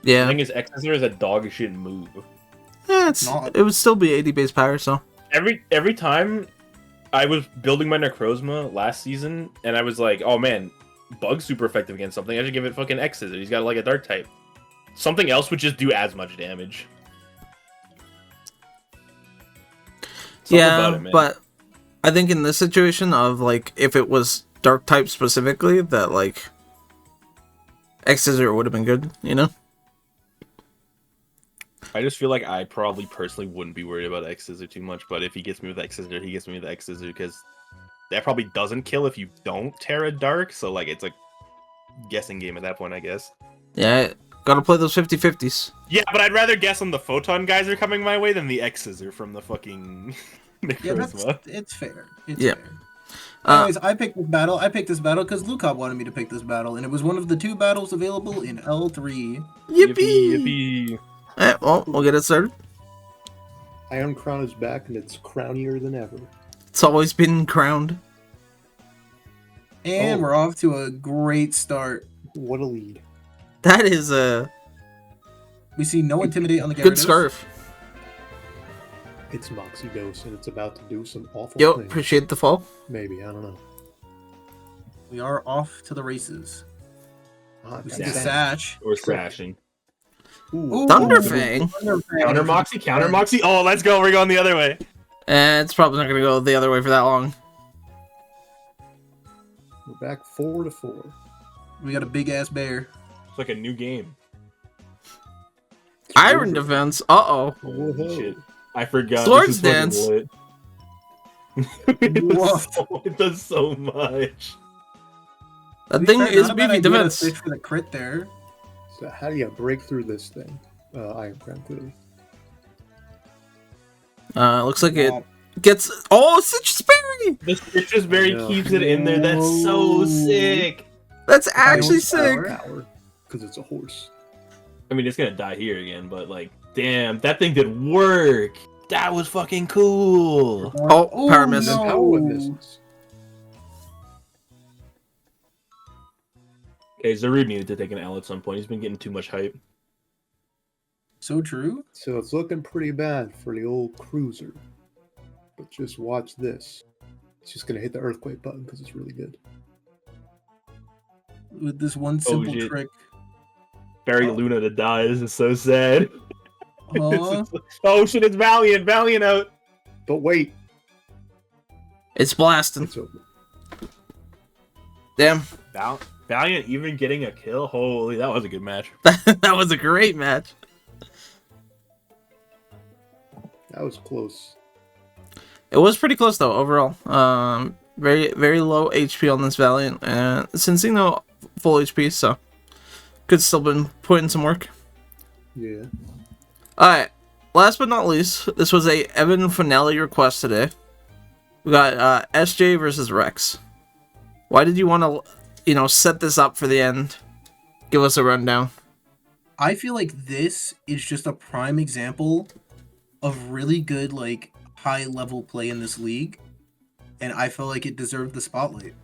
The Yeah. thing is, X Scissor is a dog shit move. Not. It would still be 80 base power, so. Every time I was building my Necrozma last season, and I was like, oh man, Bug's super effective against something. I should give it fucking X Scissor. He's got like a dark type. Something else would just do as much damage. Something Yeah, about it, man. but I think in this situation of like if it was dark type specifically, that like X Scissor would have been good, you know? I just feel like I probably personally wouldn't be worried about X Scissor too much, but if he gets me with X Scissor, he gets me with X Scissor because that probably doesn't kill if you don't Terra Dark, so like it's a guessing game at that point, I guess. Yeah, gotta play those 50-50s. Yeah, but I'd rather guess on the Photon Geyser coming my way than the X Scissor from the fucking Yeah, Necrozma. it's fair. It's Yeah. fair. Anyways, I picked this battle. I picked this battle because Lukop wanted me to pick this battle, and it was one of the 2 battles available in L3. Yippee! Yippee! Alright, well, we'll get it started. Iron Crown is back, and it's crownier than ever. It's always been crowned. And Oh. we're off to a great start. What a lead! That is a We see no Intimidate on the good Gyarados. scarf. It's Moxie Dose, and it's about to do some awful Yo, things. appreciate the fall. Maybe, I don't know. We are off to the races. Ah, We got see the that. Sash. Or Crashing. Ooh. Thunderfang? Counter Moxie. Oh, let's go. We're going the other way. And it's probably not gonna go the other way for that long. We're back 4-4. We got a big ass bear. It's like a new game. Iron defense. Uh-oh. Whoa. Shit. I forgot. Swords This is fucking Dance. lit. It does so much. That thing is beefy defense. Switch for the crit there. So how do you break through this thing? Iron Crown clearly. Looks like it gets. Oh, Citrus Berry! The Citrus Berry I know. keeps it in there. That's so sick. That's actually Power. sick. Because it's a horse. I mean, it's gonna die here again, but like, damn, that thing did work. That was fucking cool. Oh, power miss. no. How it misses. Okay, Zareeb needed to take an L at some point. He's been getting too much hype. So true. So it's looking pretty bad for the old cruiser. But just watch this. It's just going to hit the earthquake button because it's really good. With this one simple shit. trick. Barry Luna to die. This is so sad. Aw. Oh shit, it's Valiant. Valiant out. But wait. It's blasting. It's over. Damn. Valiant even getting a kill. Holy, that was a good match. That was a great match. That was close. It was pretty close though overall. Very very low HP on this Valiant, and since full HP, so could still been putting some work. Yeah. All right, last but not least, this was a Evan finale request today. We got SJ versus Rex. Why did you want to, set this up for the end? Give us a rundown. I feel like this is just a prime example of really good, like, high level play in this league. And I feel like it deserved the spotlight.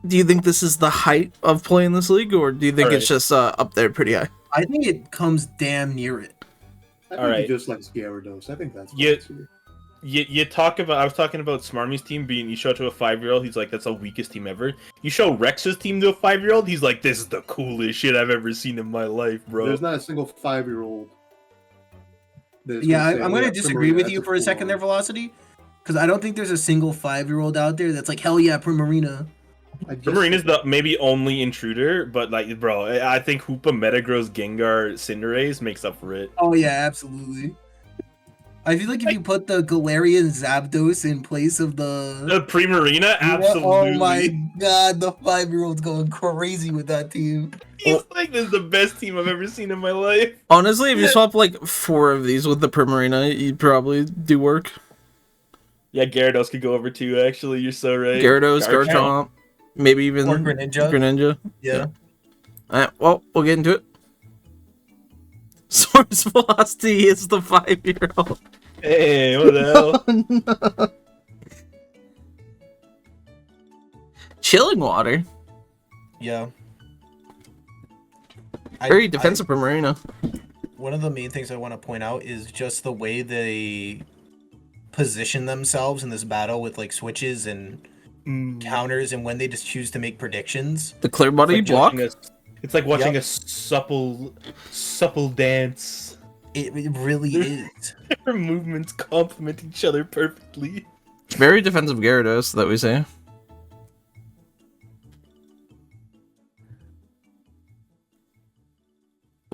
Do you think this is the height of play in this league, or do you think All it's just up there pretty high? I think it comes damn near it. I think All right. he just likes Gyarados. I think that's Yeah. what's here. You talk about. I was talking about Smarmy's team being. You show it to a 5-year-old. He's like, that's the weakest team ever. You show Rex's team to a 5-year-old. He's like, this is the coolest shit I've ever seen in my life, bro. There's not a single 5-year-old. Yeah, I'm going to disagree with you for a second there, Velocity. Because I don't think there's a single 5-year-old out there that's like, hell yeah, Primarina. Primarina's the maybe only intruder, but like, bro, I think Hoopa Metagross Gengar Cinderace makes up for it. Oh yeah, absolutely. I feel like if you put the Galarian Zapdos in place of the The Primarina, absolutely. oh my god, the 5-year-old's going crazy with that team. He's like, this is the best team I've ever seen in my life. Honestly, if you swap like 4 of these with the Primarina, you'd probably do work. Yeah, Gyarados could go over too, actually. You're so right. Gyarados, Garchomp, maybe even Or Greninja. Greninja. Yeah. Alright, well, we'll get into it. Source Velocity is the 5-year-old. Hey, what the hell? Oh, no. Chilling Water. Yeah. Very defensive Primarina. One of the main things I want to point out is just the way they position themselves in this battle with like switches and counters, and when they just choose to make predictions. The clear body It's block. It's like watching a supple dance. It really is. Their movements complement each other perfectly. Very defensive Gyarados that we say.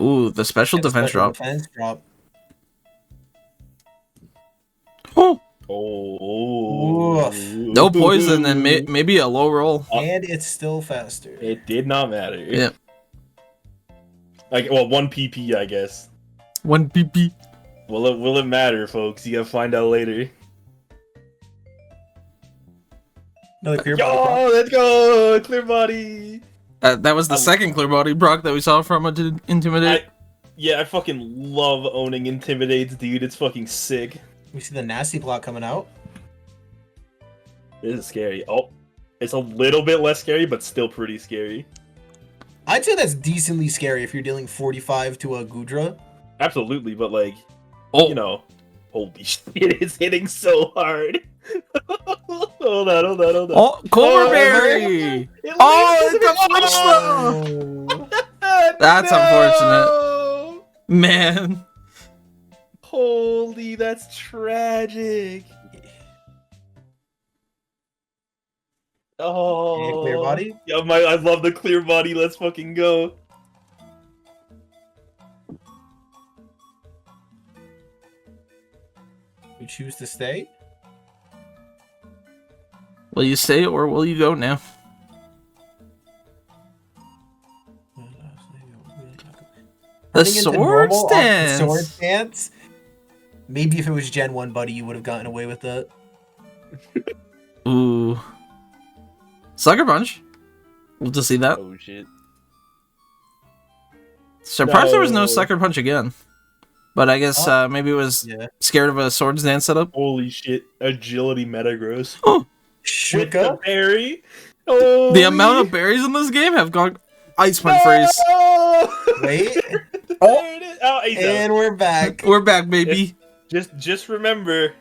Ooh, the special defense Special drop. Defense drop. Oh, Oh. no poison and maybe a low roll. And it's still faster. It did not matter. Yeah. Like, well, 1 PP, I guess. 1 PP. Will it matter, folks? You gotta find out later. Another clear body. Yo, let's go! Clear body! That was the second clear body Brock that we saw from Intimidate. I fucking love owning Intimidates, dude. It's fucking sick. We see the nasty plot coming out. This is scary. Oh, it's a little bit less scary, but still pretty scary. I'd say that's decently scary if you're dealing 45 to a Gudra. Absolutely, but like, Oh, you know, holy shit, it's hitting so hard. hold on. oh, Corberry! It Oh, leaves it got flinched though! Oh. That's unfortunate. Man. Holy, that's tragic. Oh, Clear body? Yeah, I love the clear body. Let's fucking go. You choose to stay? Will you stay or will you go now? The Turning into sword normal off the stance. Sword stance? Maybe if it was Gen 1, buddy, you would have gotten away with it. Ooh. Sucker Punch. We'll just see that. Oh shit. Surprised there was no No. Sucker Punch again. But I guess maybe it was Yeah. scared of a Swords Dance setup. Holy shit. Agility Metagross. Oh, With the Shuka? berry. the amount of berries in this game have gone Ice Punch Freeze. Wait. There it is. Oh, he's out. And we're back. We're back, baby. Just remember,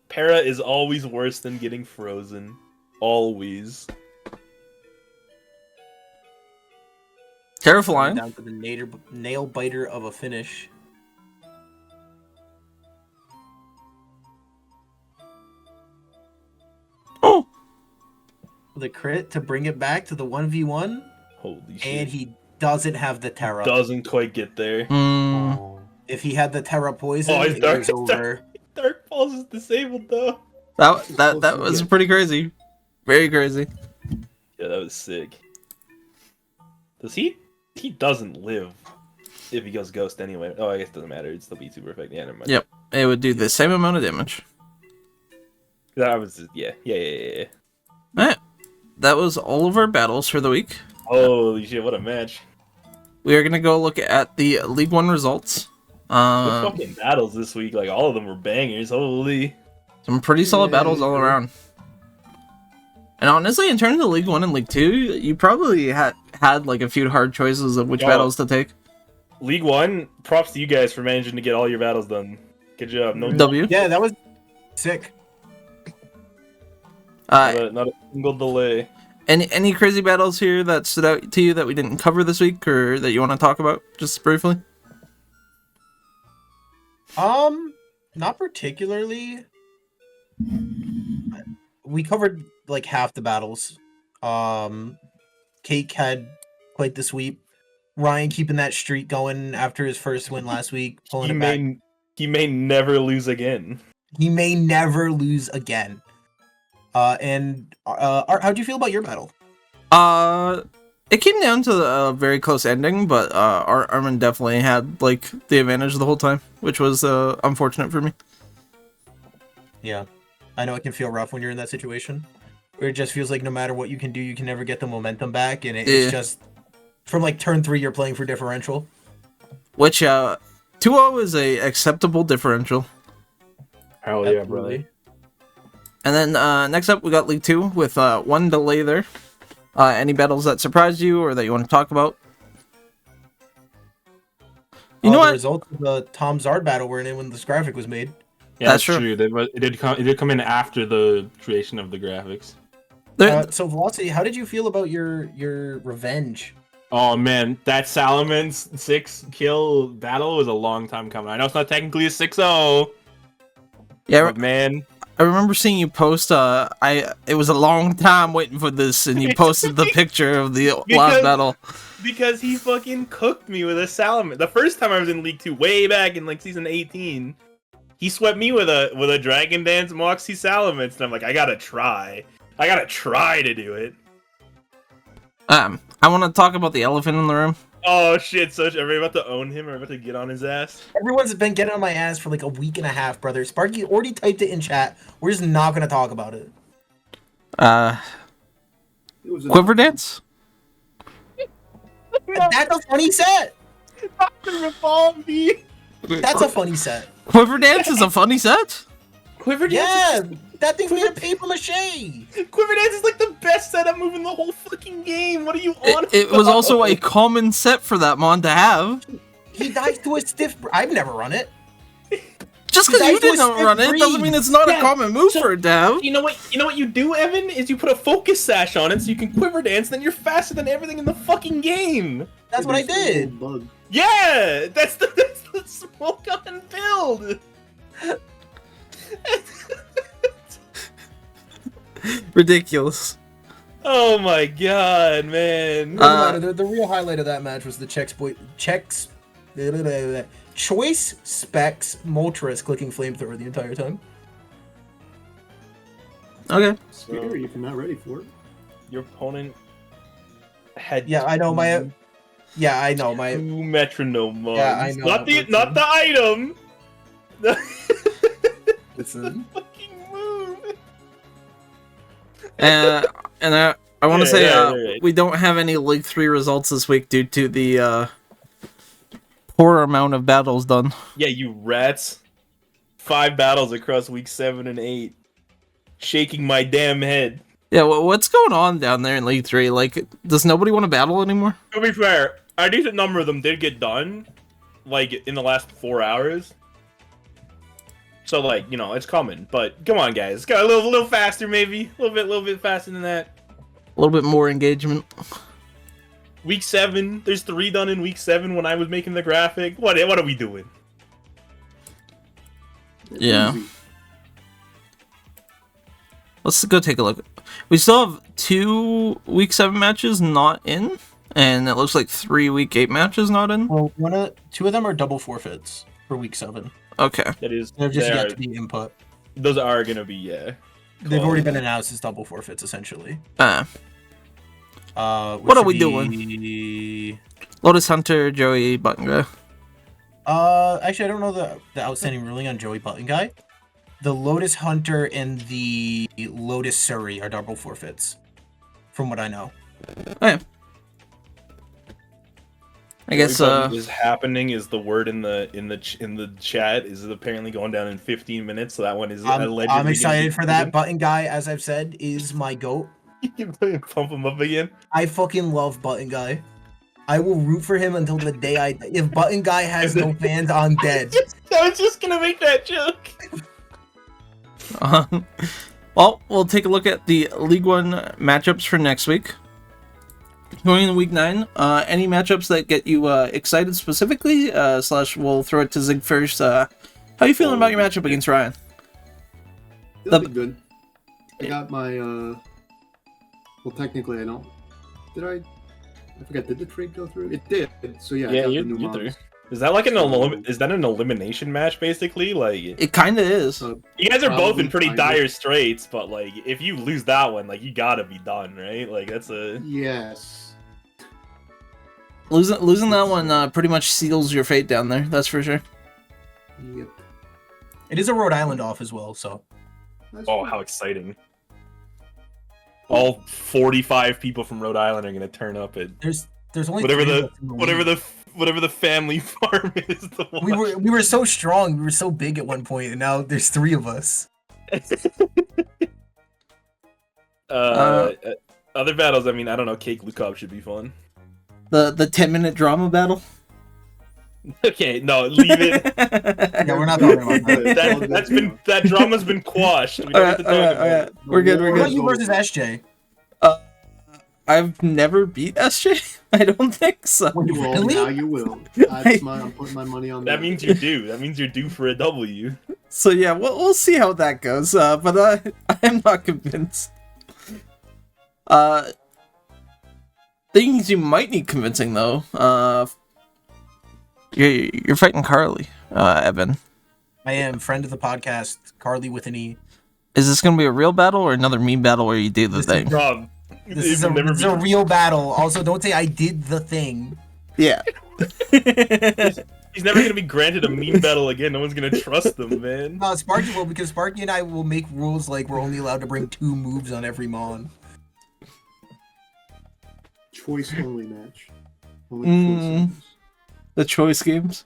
Para is always worse than getting frozen. Always. Terrifying. Down to the nail biter of a finish. Oh, The crit to bring it back to the 1v1. Holy shit. And he doesn't have the Terra. Doesn't quite get there. If he had the Terra Poison, Oh, it's it dark, was it's over. Dark Pulse is disabled though. that was pretty crazy. Very crazy. Yeah, that was sick. Does he? He doesn't live if he goes Ghost anyway. Oh, I guess it doesn't matter. It'd still be super effective. Yeah, never mind. Yep. It would do the same amount of damage. That was yeah. Alright. That was all of our battles for the week. Holy shit! What a match. We are gonna go look at the League One results. The fucking battles this week, like all of them were bangers. Holy. Some pretty solid battles all around. And honestly, in terms of League 1 and League 2, you probably had like a few hard choices of which battles to take. League 1, props to you guys for managing to get all your battles done. Good job. No, W. Yeah, that was sick. not a single delay. Any crazy battles here that stood out to you that we didn't cover this week, or that you want to talk about just briefly? Not particularly. we covered like half the battles. Cake had quite the sweep. Ryan keeping that streak going after his first win last week, pulling He it back. he may never lose again. He may never lose again. Art, how'd you feel about your battle? It came down to a very close ending, but Armin definitely had like the advantage the whole time, which was unfortunate for me. Yeah, I know it can feel rough when you're in that situation, where it just feels like no matter what you can do, you can never get the momentum back, and it's just from like turn 3, you're playing for differential. Which 2-0 is a acceptable differential. Hell yeah, brother. And then next up, we got League 2 with one delay there. Any battles that surprised you or that you want to talk about? You know The what? results of the Tom Zard battle were in when this graphic was made. Yeah, That's that's true. true. It did come in after the creation of the graphics. So Velocity, how did you feel about your revenge? Oh man, that Salaman's 6-kill battle was a long time coming. I know it's not technically a 6-0, Yeah, but man, I remember seeing you post. It was a long time waiting for this, and you posted the picture of the last battle. because he fucking cooked me with a Salaman. The first time I was in League 2, way back in like season 18, he swept me with a Dragon Dance Moxie Salamence, and I'm like, I gotta try to do it. I want to talk about the elephant in the room. Oh shit, so are we about to own him? Are we about to get on his ass? Everyone's been getting on my ass for like a week and a half, brother. Sparky already typed it in chat. We're just not gonna talk about it. It was a- Quiver dance. That's a funny set. Dr. Revolve That's a funny set. Quiver dance is a funny set. Quiver Dance. Yeah, that thing's made of paper mache. Quiver Dance is like the best setup move in the whole fucking game. What are you on? It was also a common set for that mon to have. He dies to a stiff. I've never run it. Just because He you dies to a didn't run it stiff doesn't mean it's not a Yeah, common move so- for it to have. You know what you do, Evan? Is you put a focus sash on it so you can quiver dance, then you're faster than everything in the fucking game. That's what I It's a little did. bug. Yeah! That's the smoke on build! Ridiculous. Oh my god, man. The real highlight of that match was the choice specs Moltres clicking flamethrower the entire time. Okay. Scary if you're not ready for it. Your opponent had Yeah, I know my. Yeah, I know my. two metronome mods. Yeah, I know. Not the item. The Listen. fucking move. And I want to Yeah, say yeah. we don't have any League 3 results this week due to the poor amount of battles done. Yeah, you rats. 5 battles across week 7 and 8. Shaking my damn head. Yeah, what's going on down there in League 3? Like, does nobody want to battle anymore? To be fair, a decent number of them did get done, like, in the last 4 hours. So, like, you know, it's coming. But, come on, guys. Go a little faster, maybe. A little bit faster than that. A little bit more engagement. Week 7, there's 3 done in week 7 when I was making the graphic. What are we doing? Yeah. Easy. Let's go take a look. We still have 2 week 7 matches not in, and it looks like 3 week 8 matches not in. Well, 2 of them are double forfeits for week 7. Okay. That is, They're just yet to be input. those are gonna be, yeah. They've already been announced as double forfeits, essentially. What What are we doing? Lotus Hunter, Joey, Button Guy. Actually, I don't know the outstanding ruling on Joey Button Guy. The Lotus Hunter and the Lotus Surrey are double forfeits, from what I know. Okay. I guess What is happening is the word in the chat is apparently going down in 15 minutes. So that one is allegedly. I'm excited for that. Button Guy, as I've said, is my goat. You pump him up again. I fucking love Button Guy. I will root for him until the day I. If Button Guy has no fans, I'm dead. I was just gonna make that joke. well, we'll take a look at the League 1 matchups for next week. Going into week 9, any matchups that get you excited specifically? / we'll throw it to Zig first. How you feeling about your matchup against Ryan? It'll be good. I got my well, technically I don't. Did I? I forget. Did the trade go through? It did. So yeah, I Yeah, got the you're new through. mobs. Is that like So- is that an elimination match basically? Like It kind of is. you guys are both Probably in pretty kinda. dire straits, but like if you lose that one, like you gotta be done, right? Like that's a Yes. Losing that one pretty much seals your fate down there. That's for sure. Yep. It is a Rhode Island off as well, so That's oh good. how exciting! All 45 people from Rhode Island are gonna turn up at there's only whatever three of the us in league. whatever the family farm is. To watch. We were so strong, we were so big at one point, and now there's 3 of us. Other battles, I mean, I don't know. Cake Lukov should be fun. The 10-minute drama battle. Okay, no, leave it. Yeah, we're not talking about that. That drama's been quashed. We don't have to talk about it. We're good. We're What about good. you versus SJ? I've never beat SJ. I don't think so. Well, Really? now you will. I'm putting my money on that. That means you do. That means you're due for a W. So yeah, we'll see how that goes. But I'm not convinced. Things you might need convincing though. You're fighting Carly, Evan. I am friend of the podcast, Carly with an E. Is this gonna be a real battle or another meme battle where you do the This thing? Rob, This is a real battle. Also, don't say I did the thing. Yeah. He's never gonna be granted a meme battle again. No one's gonna trust them, man. No, Sparky will, because Sparky and I will make rules like we're only allowed to bring 2 moves on every Mon. Choice only match. Only Mm. choice The choice games.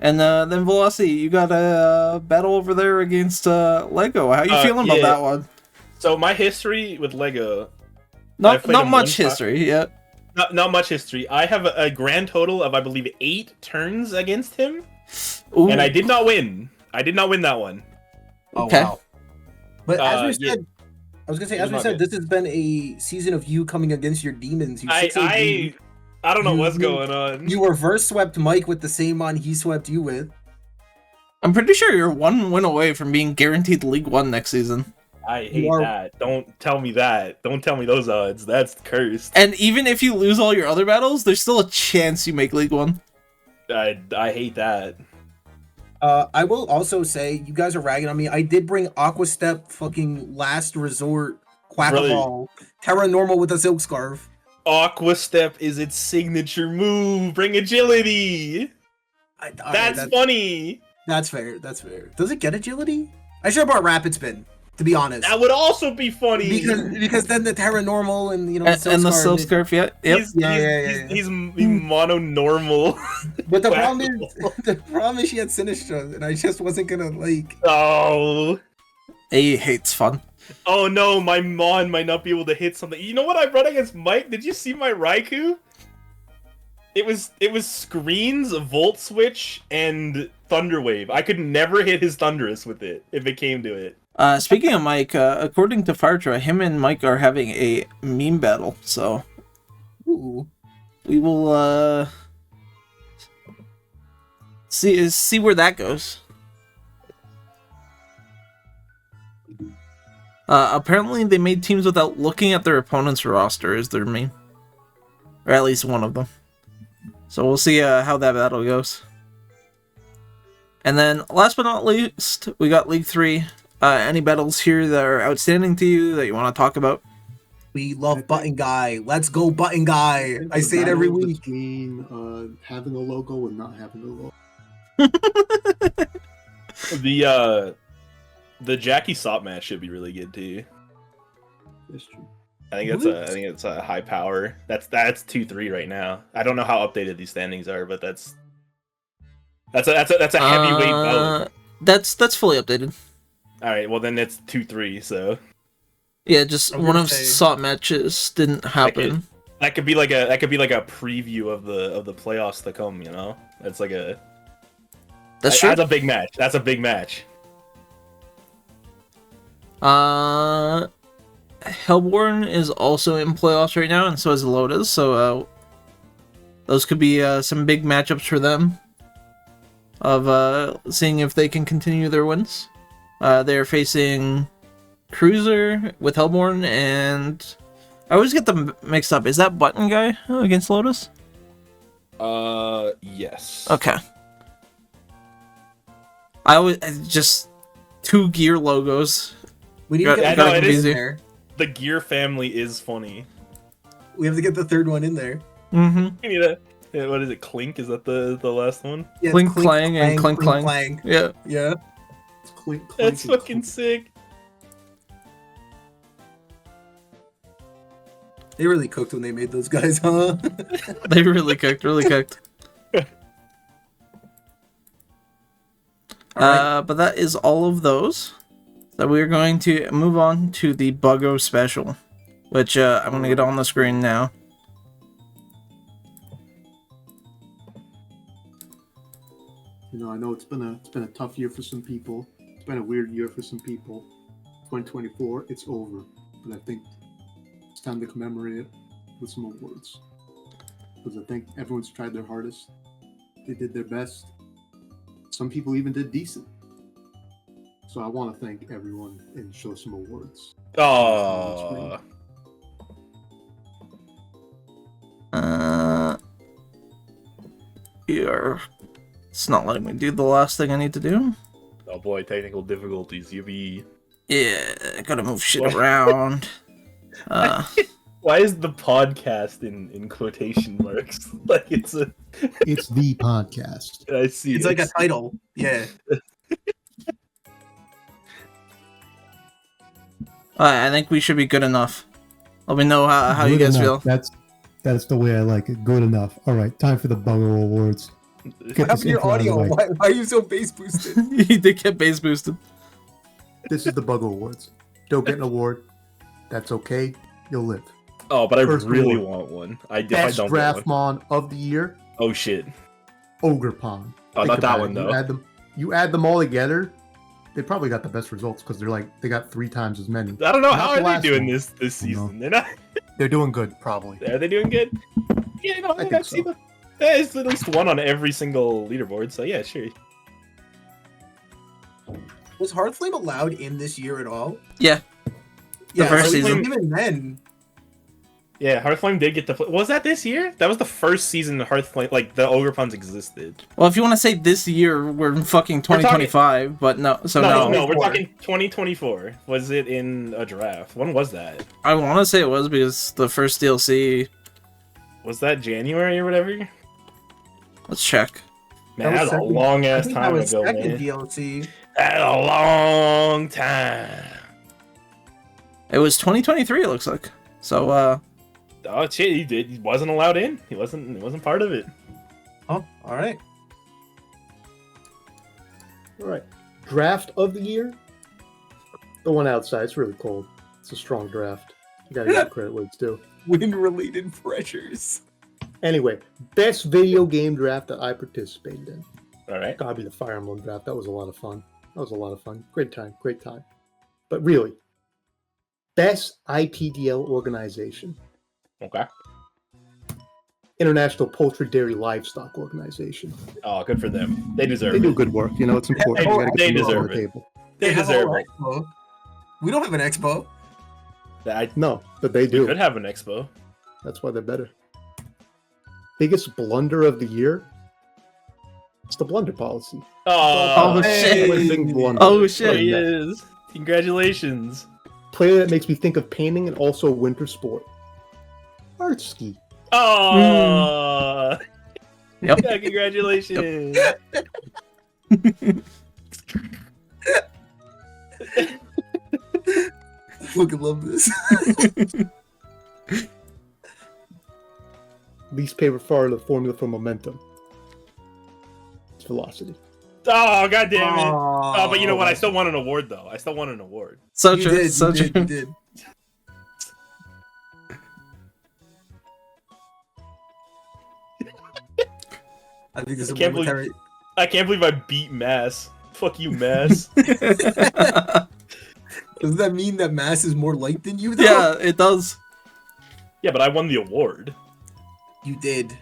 And then Velocity, you got a battle over there against Lego. How you feeling about yeah. that one? So my history with Lego, Not played not him much one time. history yet. not much history. I have a grand total of I believe 8 turns against him, Ooh. and I did not win. I did not win that one. Oh, Okay. wow. But as we yeah. said, I was gonna say, It as was we not said, this has been a season of you coming against your demons. You I don't know what's You- going on. You reverse swept Mike with the same Mon he swept you with. I'm pretty sure you're 1 win away from being guaranteed League 1 next season. I hate are- that. Don't tell me that. Don't tell me those odds. That's cursed. And even if you lose all your other battles, there's still a chance you make League 1. I hate that. I will also say, you guys are ragging on me. I did bring Aqua Step, fucking Last Resort, Quackaball, Terra Normal with a Silk Scarf. Aqua Step is its signature move. Bring agility. That's funny. That's fair. That's fair. Does it get agility? I should have brought Rapid Spin, to be honest. That would also be funny. Because then the Terra Normal and And the Silk Scarf, yeah. Yep. He's mono normal. But the problem is she had Sinistra, and I just wasn't gonna like. Oh. He hates fun. Oh no, my Mon might not be able to hit something. You know what I brought against Mike? Did you see my Raikou? It was screens, Volt Switch, and Thunderwave. I could never hit his Thundurus with it if it came to it. Speaking of Mike, according to Fartra, him and Mike are having a meme battle, so Ooh. we will see where that goes. Apparently they made teams without looking at their opponent's roster as their meme. Or at least one of them. So we'll see how that battle goes. And then, last but not least, we got League 3. Any battles here that are outstanding to you that you want to talk about? We love Button Guy. Let's go, Button Guy. I say it every week. Between having a logo and not having a logo. The Jackie Sop match should be really good too. That's true. I think it's a high power. That's 2-3 right now. I don't know how updated these standings are, but that's a heavyweight bout. That's fully updated. All right, well then it's 2-3. So Yeah, just I'm one gonna of say- SOT matches didn't happen. that could be like a preview of the playoffs to come. You know, it's like That's true. That's a big match. That's a big match. Hellborn is also in playoffs right now, and so is Lotus. So those could be some big matchups for them. Of seeing if they can continue their wins. They're facing Cruiser with Hellborn, and I always get them mixed up. Is that Button guy against Lotus? Yes. Okay. I always just 2 gear logos. We need Got- to get got the third one in confusing. there. The Gear family is funny. We have to get the third one in there. Mm-hmm. You need a what is it? Clink? Is that the last one? Yeah, it's Clink Clang and Clink Clang. Yeah. Yeah. It's clink, clink, That's and fucking clink. sick. They really cooked when they made those guys, huh? They really cooked. Really cooked. Alright. But that is all of those. So we're going to move on to the Buggo special, which I'm going to get on the screen now. You know, I know it's been a tough year for some people. It's been a weird year for some people. 2024, it's over, but I think it's time to commemorate it with some awards. Because I think everyone's tried their hardest. They did their best. Some people even did decent. So I want to thank everyone and show some awards. Oh. Here. It's not letting me do the last thing I need to do. Oh boy, technical difficulties. You be. Yeah, I gotta move shit What? around. Why is the podcast in quotation marks? Like it's a. It's the podcast. I see. It's like a title. Yeah. I think we should be good enough. Let me know how you Good guys enough. feel. That's the way I like it. Good enough. All right, time for the Buggo Awards. What Get happened this to your intro out of the audio? way. Why are you so bass boosted? He did get base boosted. This is the Buggo Awards. Don't get an award. That's okay. You'll live. Oh, but I First really award. want one. I Best don't draft get one. mon of the year, Oh shit. Ogre Pond. Oh, Think not that about one it. though. You add them all together, they probably got the best results because they got 3 times as many. I don't know Not how the are last they doing one. this No. season. They're not. They're doing good, probably. Are they doing good? Yeah, no, I think I've seen so. them. There's at least one on every single leaderboard. So yeah, sure. Was Hearthflame allowed in this year at all? Yeah. Yeah, first Hearthflame, season. Even then, Yeah, Hearthflame did get to play. Was that this year? That was the first season Hearthflame, like the Ogre Puns existed. Well, if you want to say this year, we're in fucking 2025, but no. So no, no. we're talking 2024. Was it in a draft? When was that? I want to say it was because the first DLC. Was that January or whatever? Let's check. Man, That was that's a second- long I ass think that time was ago, second man. DLC. That's a long time. It was 2023. It looks like. So Oh shit, he wasn't allowed in. He wasn't part of it. Oh, all right. All right. Draft of the year. The one outside. It's really cold. It's a strong draft. You gotta give credit where it's due. Win-related pressures. Anyway, best video game draft that I participated in. All right. Gotta be the Fire Emblem draft. That was a lot of fun. Great time. But really, best IPDL organization. Okay. International Poultry Dairy Livestock Organization. Oh, good for them. They deserve They do it. good work. You know, it's important. You gotta get They the milk on deserve the it. table. They have a deserve whole it. expo. We don't have an expo. I No, but they could do. have an expo. That's why they're better. Biggest blunder of the year? It's the blunder policy. Oh, shit. Big blunder. Oh, There shit. he is. Congratulations. Player that makes me think of painting and also winter sport. Art ski. Oh. Yep. Yeah, congratulations. I fucking love this. Least favorite far the formula for momentum. It's velocity. Oh, god damn it. Oh, but you know what? I still want an award though. I still want an award. so You true. did, So you true. did, you did. I think this is I can't momentary. I can't believe I beat Mass. Fuck you, Mass. Doesn't that mean that Mass is more liked than you, though? Yeah, it does. Yeah, but I won the award. You did.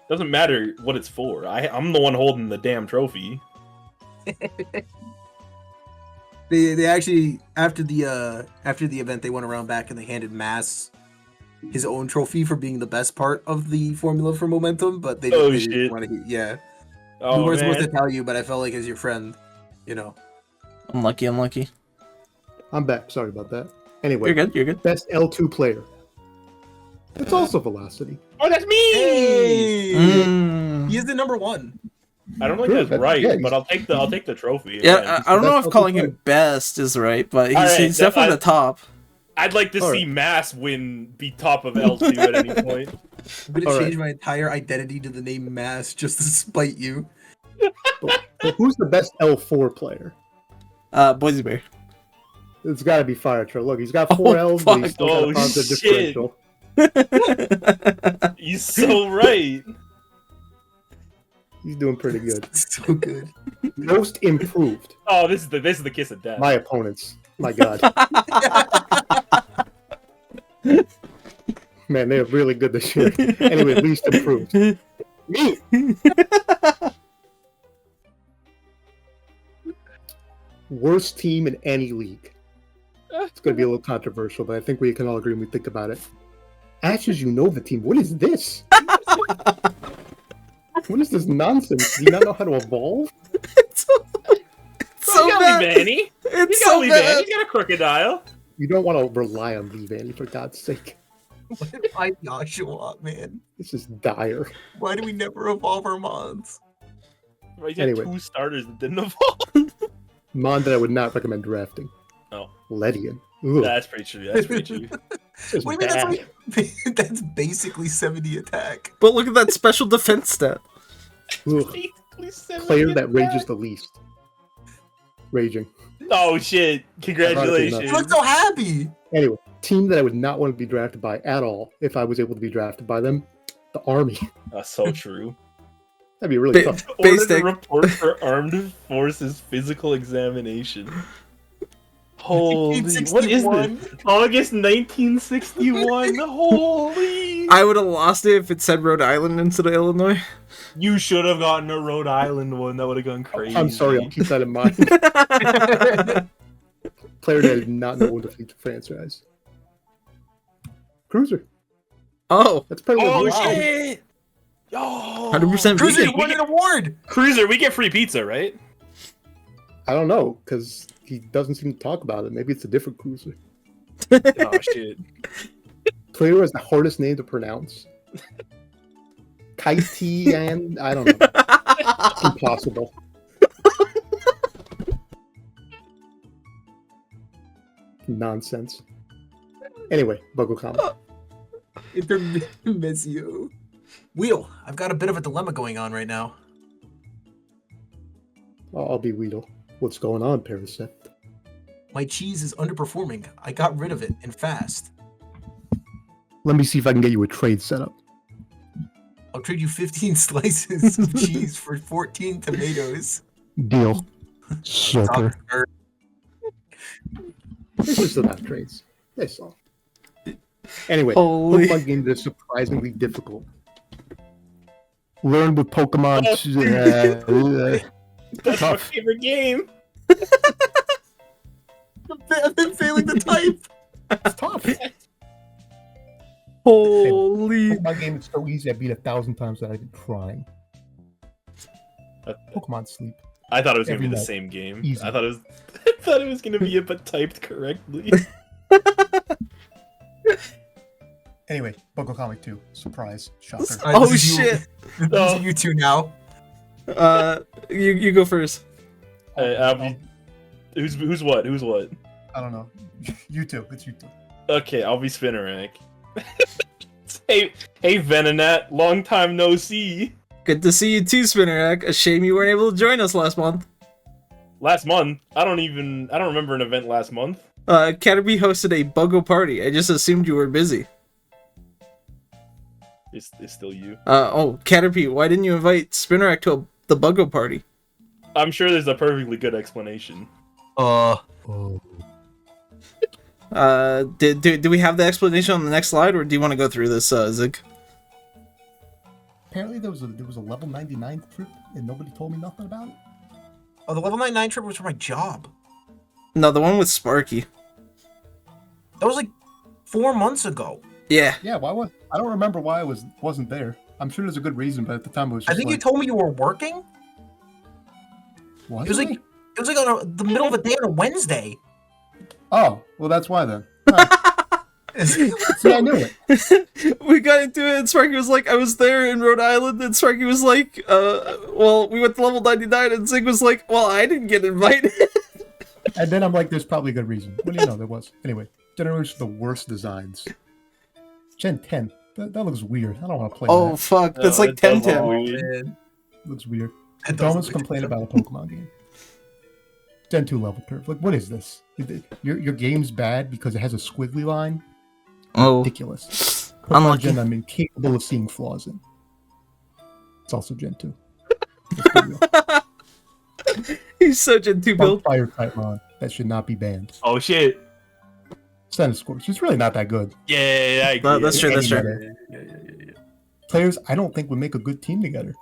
Doesn't matter what it's for. I'm the one holding the damn trophy. They actually after the event they went around back and they handed Mass his own trophy for being the best part of the formula for momentum, but they didn't want to. Yeah, Oh, we weren't man. supposed to tell you, but I felt like as your friend, you know. Unlucky. I'm back. Sorry about that. Anyway, You're good. best L2 player. It's also Velocity. Oh, that's me! Hey, Mm. he is the number one. I don't think Good, that's that's- right, yeah, but I'll take the trophy. Yeah, I don't know That's if calling also him best is right, but he's, Alright, he's definitely the top. I'd like to All see right. Mass be top of L2 at any point. I'm gonna All change right. my entire identity to the name Mass just to spite you. But who's the best L4 player? Boise Bear. It's got to be Fire Trail. Look, he's got 4 L's, but he's fuck. still got Oh, a positive shit. differential. He's so right. He's doing pretty good. So good. Most improved. Oh, this is the kiss of death. My opponents. My God. Man, they're really good this year. Anyway, least improved. Me! Worst team in any league. It's going to be a little controversial, but I think we can all agree when we think about it. Ashes Unova team, what is this? What is this nonsense? Do you not know how to evolve? It's so You got bad. Lee Vanny. It's You got so Lee bad. Vanny. You got a crocodile. You don't want to rely on Lee Vanny, for God's sake. Why Joshua, man? This is dire. Why do we never evolve our mons? Right, you Anyway. had 2 starters that didn't evolve. Mon that I would not recommend drafting. Oh. Ledian. Ugh, That's pretty true. That's pretty true. this is What do you mean bad. that's like that's basically 70 attack. But look at that special defense stat. Ugh. Player that rages the least. Raging. Oh shit! You Congratulations. look so happy. Anyway, team that I would not want to be drafted by at all if I was able to be drafted by them. The Army. That's so true. That'd be really Ba- tough. Order Basic. to report for armed forces physical examination. Holy, what is this? 1961. August 1961. Holy! I would have lost it if it said Rhode Island instead of Illinois. You should have gotten a Rhode Island one. That would have gone crazy. I'm sorry, I'll keep that in mind. Player that I did not know when to feature franchise. Cruiser. Oh, That's pretty Oh good. shit! Yo, 100% Cruiser, vegan. you won an award. Cruiser, we get free pizza, right? I don't know, because he doesn't seem to talk about it. Maybe it's a different cruiser. Oh shit! Player who has the hardest name to pronounce. Kaiti and I don't know. Impossible. Nonsense. Anyway, Buggle Comic. Miss you. Wheel, I've got a bit of a dilemma going on right now. I'll be Weedle. What's going on, Parasect? My cheese is underperforming. I got rid of it and fast. Let me see if I can get you a trade set up. I'll trade you 15 slices of cheese for 14 tomatoes. Deal. Sucker. Or- This is about trades. That's all. Anyway, Holy. Pokemon games are surprisingly difficult. Learn with Pokemon. That's my Tough. favorite game. I've been failing the type. It's tough. Holy. Pokemon game is so easy. I beat 1,000 times without even trying. Pokemon Sleep. I thought it was gonna Every be the night. same game. Easy. I thought it was gonna be it, but typed correctly. Anyway, Buggle Comic 2. Surprise. Shocker. All right, Oh, this is you- shit. This Oh. is you two now. You go first. Who's what? Who's what? I don't know. You two. It's you two. Okay, I'll be Spinnerack. hey, Venonat, long time no see. Good to see you too, Spinnerack. A shame you weren't able to join us last month. Last month, I don't remember an event last month. Caterpie hosted a Buggo party. I just assumed you were busy. It's still you. Caterpie, why didn't you invite Spinnerack to the Buggo party? I'm sure there's a perfectly good explanation. Oh. Do we have the explanation on the next slide, or do you want to go through this, Zig? Apparently there was a level 99 trip and nobody told me nothing about it. Oh, the level 99 trip was for my job. No, the one with Sparky. That was like 4 months ago. Yeah. Yeah, I don't remember why I wasn't there. I'm sure there's a good reason, but at the time it was just I think like, you told me you were working. was It was like on the middle of the day on a Wednesday. Oh, well, that's why then. All right. See, I knew it. We got into it, and Sparky was like, I was there in Rhode Island, and Sparky was like, well, we went to level 99, and Zig was like, well, I didn't get invited. And then I'm like, there's probably a good reason. What do you know? There was. Anyway, Generation the worst designs. Gen 10. That looks weird. I don't want to play Oh, that. fuck, that's Oh, like it does 10-10. look man. Looks weird. That Don't does look complain like- about a Pokemon game. Gen 2 level curve. Like, what is this? Your game's bad because it has a squiggly line? Oh, Ridiculous. unlucky. Gen I'm incapable of seeing flaws in. It's also Gen 2. Let's be real. He's such a two-build. Fire type Mon. That should not be banned. Oh shit. Centiskorch. It's really not that good. Yeah, I agree. No, that's true, that's true. Yeah. Players, I don't think would make a good team together.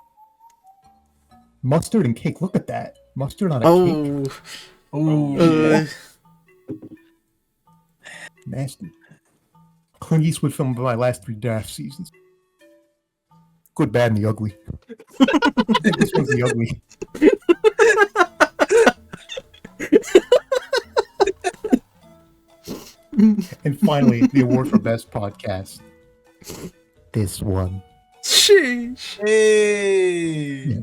Mustard and cake. Look at that. Mustard on a cake. Oh, Oh, Nasty. Clint Eastwood film of my last 3 draft seasons. Good, bad, and the ugly. This one's the ugly. And finally, the award for best podcast. This one. sheesh. hey. Yeah.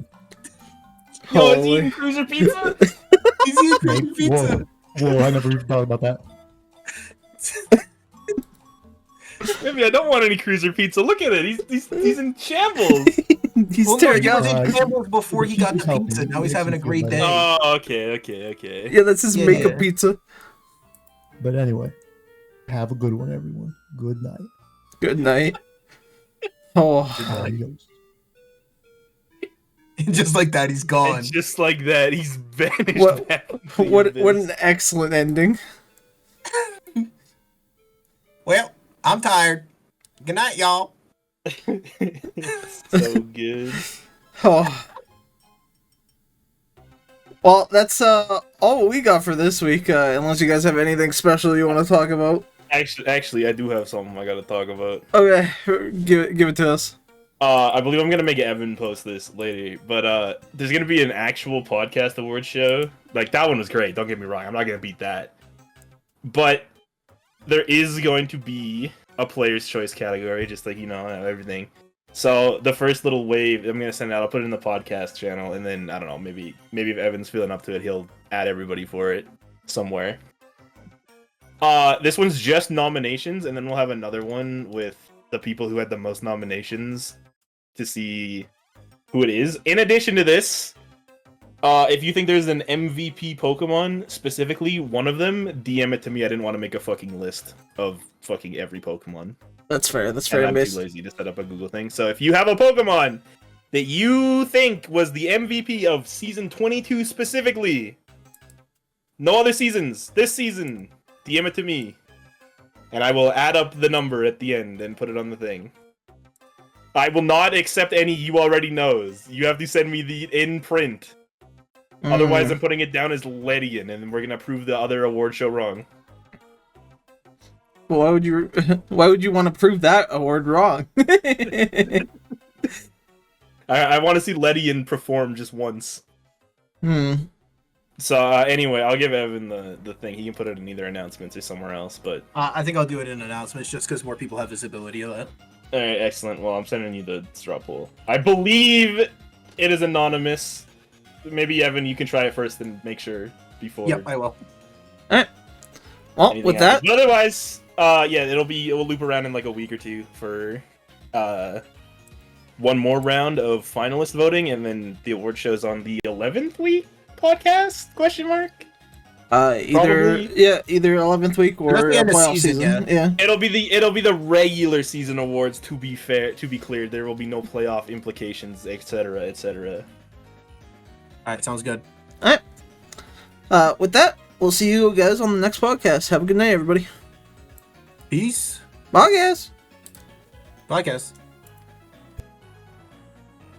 Yo, it's Holy. eating Cruiser Pizza? He's eating pizza. Whoa, I never even thought about that. Maybe I don't want any Cruiser Pizza. Look at it. He's in shambles. He's Well, no, tearing he up. was in Uh, shambles before he got he's the helping. pizza. Now He he's makes having a me feel great better. day. Oh, okay. Yeah, that's his Yeah, makeup yeah. pizza. But anyway, have a good one, everyone. Good night. Good night. Oh, Adios. Just like that, he's gone. And just like that, he's vanished What- back into the what abyss. an excellent ending. Well, I'm tired. Good night, y'all. So good. Oh. Well, that's all we got for this week. Unless you guys have anything special you want to talk about. Actually, I do have something I gotta talk about. Okay, give it to us. I believe I'm gonna make Evan post this later, but there's gonna be an actual podcast award show. Like that one was great. Don't get me wrong. I'm not gonna beat that. But there is going to be a player's choice category, just like everything. So the first little wave I'm gonna send out, I'll put it in the podcast channel, and then I don't know, maybe if Evan's feeling up to it, he'll add everybody for it somewhere. This one's just nominations, and then we'll have another one with the people who had the most nominations to see who it is. In addition to this, if you think there's an MVP Pokemon, specifically one of them, DM it to me. I didn't want to make a fucking list of fucking every Pokemon. That's fair. That's And fair. I'm too lazy to set up a Google thing. So if you have a Pokemon that you think was the MVP of Season 22 specifically, no other seasons, this season, DM it to me. And I will add up the number at the end and put it on the thing. I will not accept any you already knows. You have to send me the in print. Otherwise, I'm putting it down as Ledian, and we're gonna prove the other award show wrong. Why would you? Why would you want to prove that award wrong? I want to see Ledian perform just once. So anyway, I'll give Evan the thing. He can put it in either announcements or somewhere else. But I think I'll do it in announcements just because more people have visibility of that. all right, excellent. Well, I'm sending you the straw poll. I believe it is anonymous. Maybe Evan, you can try it first and make sure before. Yep, I will. Well, anything with that, happens. But otherwise, yeah, it will loop around in like a week or two for one more round of finalist voting, and then the award show's on the 11th week podcast? Question mark. either Probably. either 11th week or That's the end of playoff season, season. Yeah. It'll be the regular season awards. To be clear, there will be no playoff implications, etc., etc. All right, sounds good. With that, we'll see you guys on the next podcast. Have a good night, everybody. Peace. Bye, guys. Bye, guys.